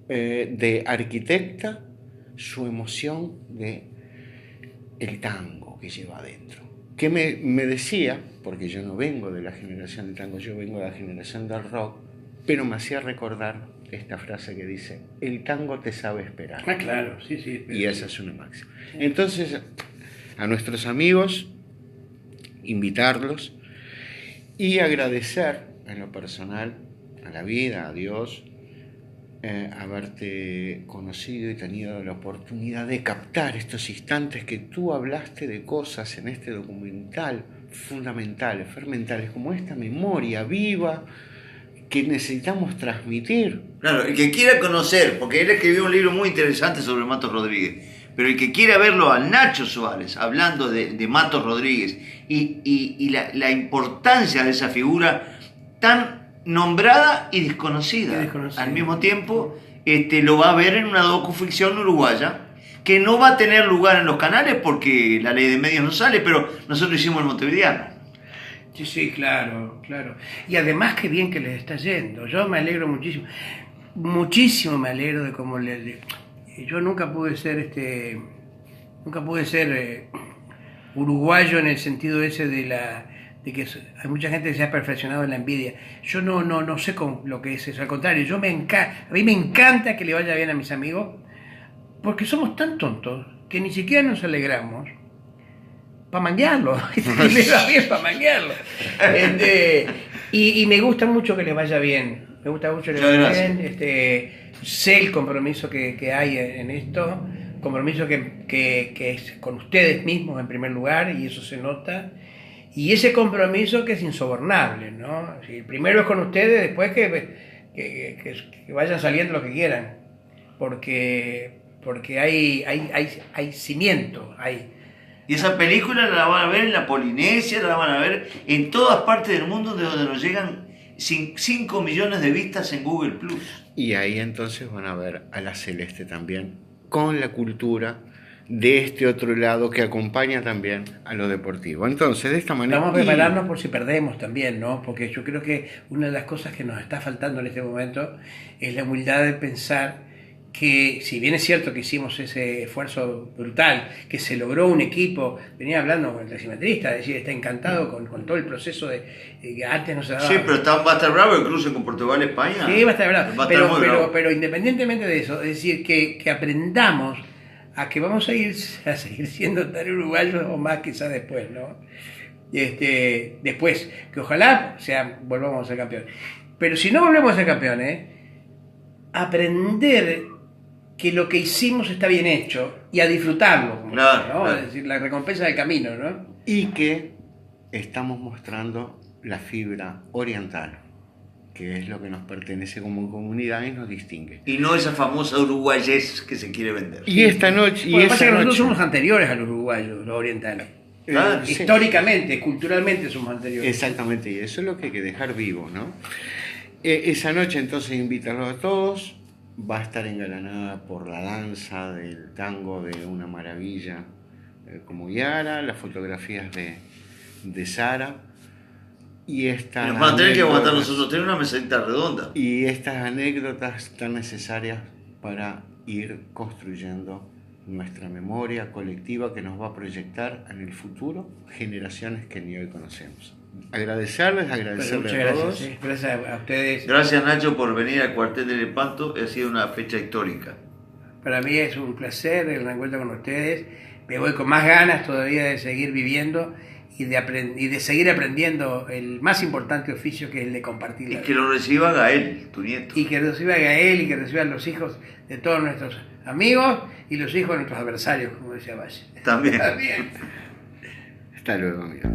de arquitecta su emoción de el tango que lleva adentro. Que me decía, porque yo no vengo de la generación del tango, yo vengo de la generación del rock, pero me hacía recordar esta frase que dice: el tango te sabe esperar. Claro, sí. Y esa es una máxima. Entonces, a nuestros amigos, invitarlos y agradecer en lo personal a la vida, a Dios, haberte conocido y tenido la oportunidad de captar estos instantes que tú hablaste de cosas en este documental fundamentales, fermentales, como esta memoria viva que necesitamos transmitir. Claro, el que quiera conocer, porque él escribió un libro muy interesante sobre Matos Rodríguez, pero el que quiera verlo al Nacho Suárez hablando de Matos Rodríguez y la importancia de esa figura tan nombrada y desconocida al mismo tiempo, lo va a ver en una docuficción uruguaya que no va a tener lugar en los canales porque la ley de medios no sale, pero nosotros hicimos el Montevideano. Sí, claro. Y además qué bien que les está yendo. Yo me alegro muchísimo me alegro de cómo yo nunca pude ser uruguayo en el sentido ese de que hay mucha gente que se ha perfeccionado en la envidia. Yo no sé lo que es eso, al contrario, a mí me encanta que le vaya bien a mis amigos, porque somos tan tontos que ni siquiera nos alegramos para manguearlo, le va bien para manguearlo. Y me gusta mucho que les vaya bien, sé el compromiso que hay en esto, compromiso que es con ustedes mismos en primer lugar, y eso se nota. Y ese compromiso que es insobornable, ¿no? Si primero es con ustedes, después que vayan saliendo lo que quieran, porque hay cimiento, Y esa película la van a ver en la Polinesia, la van a ver en todas partes del mundo, de donde nos llegan 5 millones de vistas en Google+. Y ahí entonces van a ver a La Celeste también, con la cultura de este otro lado que acompaña también a lo deportivo. Entonces, de esta manera... Vamos a prepararnos por si perdemos también, ¿no? Porque yo creo que una de las cosas que nos está faltando en este momento es la humildad de pensar que, si bien es cierto que hicimos ese esfuerzo brutal, que se logró un equipo, venía hablando con el taximetrista, decir, está encantado con todo el proceso de que antes no se daba... Sí, pero va a estar bravo el cruce con Portugal, España. Sí, va a estar bravo. bravo. Pero independientemente de eso, es decir, que aprendamos a que vamos a seguir siendo tan uruguayos o más quizás después, ¿no? Después, que ojalá volvamos a ser campeones. Pero si no volvemos a ser campeones, aprender que lo que hicimos está bien hecho y a disfrutarlo, ¿no? Es decir, la recompensa del camino, ¿no? Y que estamos mostrando la fibra oriental, que es lo que nos pertenece como comunidad y nos distingue. Y no esa famosa uruguayés que se quiere vender. Y esta noche... Bueno, pasa que nosotros somos anteriores a los uruguayos, los orientales. Históricamente, culturalmente somos anteriores. Exactamente, y eso es lo que hay que dejar vivo, ¿no? Esa noche entonces invítalos a todos. Va a estar engalanada por la danza del tango de una maravilla como Yara, las fotografías de Sara. Y nos van a tener que aguantar nosotros, tener una mesadita redonda. Y estas anécdotas tan necesarias para ir construyendo nuestra memoria colectiva que nos va a proyectar en el futuro generaciones que ni hoy conocemos. Agradecerles a todos. Sí. Gracias a ustedes. Gracias, Nacho, por venir al Cuartel del Espanto. Ha sido una fecha histórica. Para mí es un placer el reencuentro con ustedes. Me voy con más ganas todavía de seguir viviendo y de seguir aprendiendo el más importante oficio, que es el de compartir Y la que vida. lo reciba Gael, tu nieto. Y que reciba a Gael y que reciban los hijos de todos nuestros amigos y los hijos de nuestros adversarios, como decía Valle. También. También. Hasta luego, amigos.